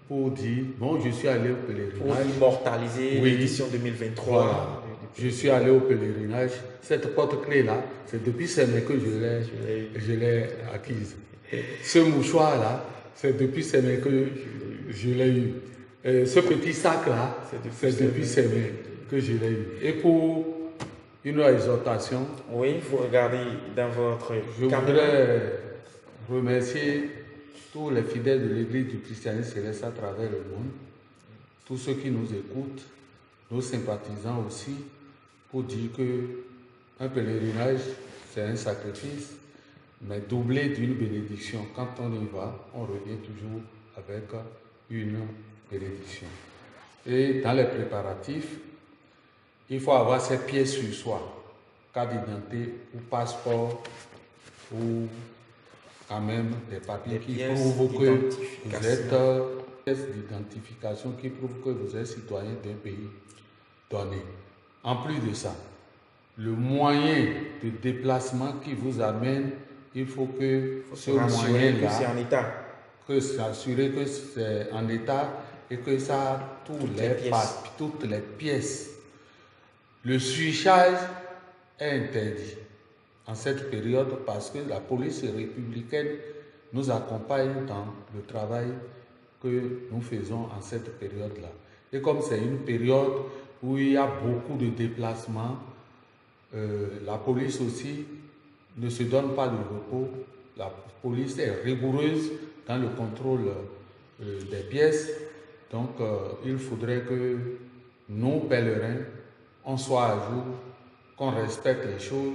pour dire, bon, je suis allé au Pour pèlerinage. immortaliser Oui. l'édition 2023. Voilà. Je suis allé au pèlerinage. Cette porte-clé-là, c'est depuis Sémin que je l'ai acquise. Ce mouchoir-là, c'est depuis Sémin que je l'ai eu. Et ce petit sac-là, c'est depuis Sémin que je l'ai eu. Et pour une exhortation, Oui, vous regardez dans votre je caméra. voudrais remercier tous les fidèles de l'Église du christianisme céleste à travers le monde, tous ceux qui nous écoutent, nos sympathisants aussi, pour dire que un pèlerinage, c'est un sacrifice, mais doublé d'une bénédiction. Quand on y va, on revient toujours avec une bénédiction. Et dans les préparatifs, il faut avoir ses pièces sur soi, carte d'identité ou passeport ou quand même des papiers qui pièces prouvent que vous d'identification. êtes pièces d'identification qui prouvent que vous êtes citoyen d'un pays donné. En plus de ça, le moyen de déplacement qui vous amène, il faut que ce Rassurer que c'est moyen-là, en état. que s'assurer que c'est en état et que ça a Toutes les pièces. toutes les pièces. Le surcharge est interdit en cette période parce que la police républicaine nous accompagne dans le travail que nous faisons en cette période-là. Et comme c'est une période où il y a beaucoup de déplacements, la police aussi ne se donne pas de repos. La police est rigoureuse dans le contrôle des pièces. Donc, il faudrait que nous, pèlerins, on soit à jour, qu'on respecte les choses,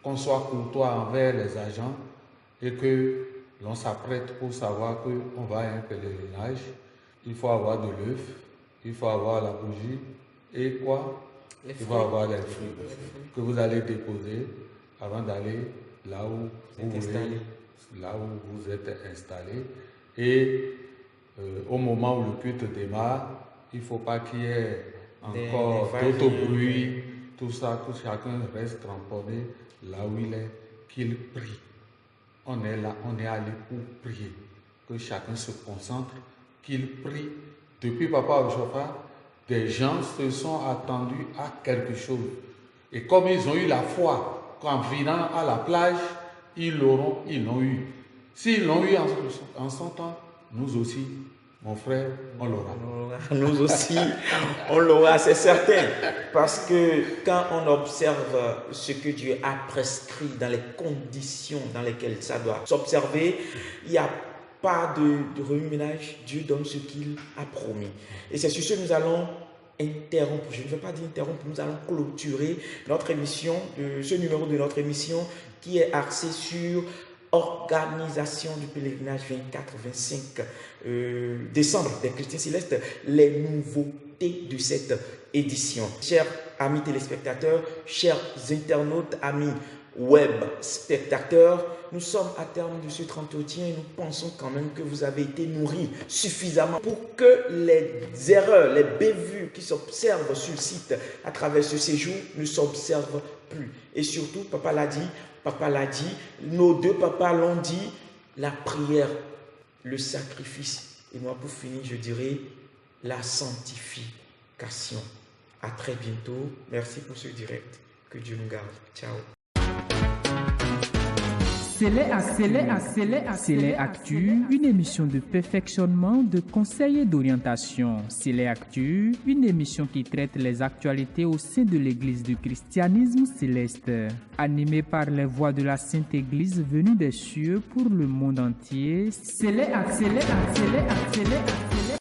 qu'on soit courtois envers les agents et que l'on s'apprête pour savoir qu'on va à un pèlerinage. Il faut avoir de l'œuf, il faut avoir la bougie et quoi? Il faut avoir les fruits que vous allez déposer avant d'aller là où vous êtes installé. Et au moment où le culte démarre, il ne faut pas qu'il y ait encore d'autres bruits, tout ça, que chacun reste cramponné là où il est, qu'il prie. On est là, on est allé pour prier. Que chacun se concentre, qu'il prie. Depuis Papa Ochofa, des gens se sont attendus à quelque chose. Et comme ils ont eu la foi, qu'en venant à la plage, ils l'ont eu. S'ils l'ont eu en son temps, nous aussi, mon frère, on l'aura. Nous aussi, on l'aura, c'est certain. Parce que quand on observe ce que Dieu a prescrit dans les conditions dans lesquelles ça doit s'observer, il n'y a pas de remue-ménage. Dieu donne ce qu'il a promis. Et c'est sur ce que nous allons interrompre. Je ne veux pas dire interrompre, nous allons clôturer notre émission, ce numéro de notre émission qui est axé sur organisation du pèlerinage 24-25 décembre des chrétiens célestes, les nouveautés de cette édition. Chers amis téléspectateurs, chers internautes, amis web spectateurs, nous sommes à terme de ce entretien et nous pensons quand même que vous avez été nourris suffisamment pour que les erreurs, les bévues qui s'observent sur le site à travers ce séjour ne s'observent plus. Et surtout, Papa l'a dit, nos deux papas l'ont dit, la prière, le sacrifice. Et moi, pour finir, je dirais la sanctification. À très bientôt. Merci pour ce direct. Que Dieu nous garde. Ciao. C'est Actu, une émission de perfectionnement, de conseils et d'orientation. C'est Actu, une émission qui traite les actualités au sein de l'Église du christianisme céleste. Animée par les voix de la Sainte Église venue des cieux pour le monde entier. C'est Actu.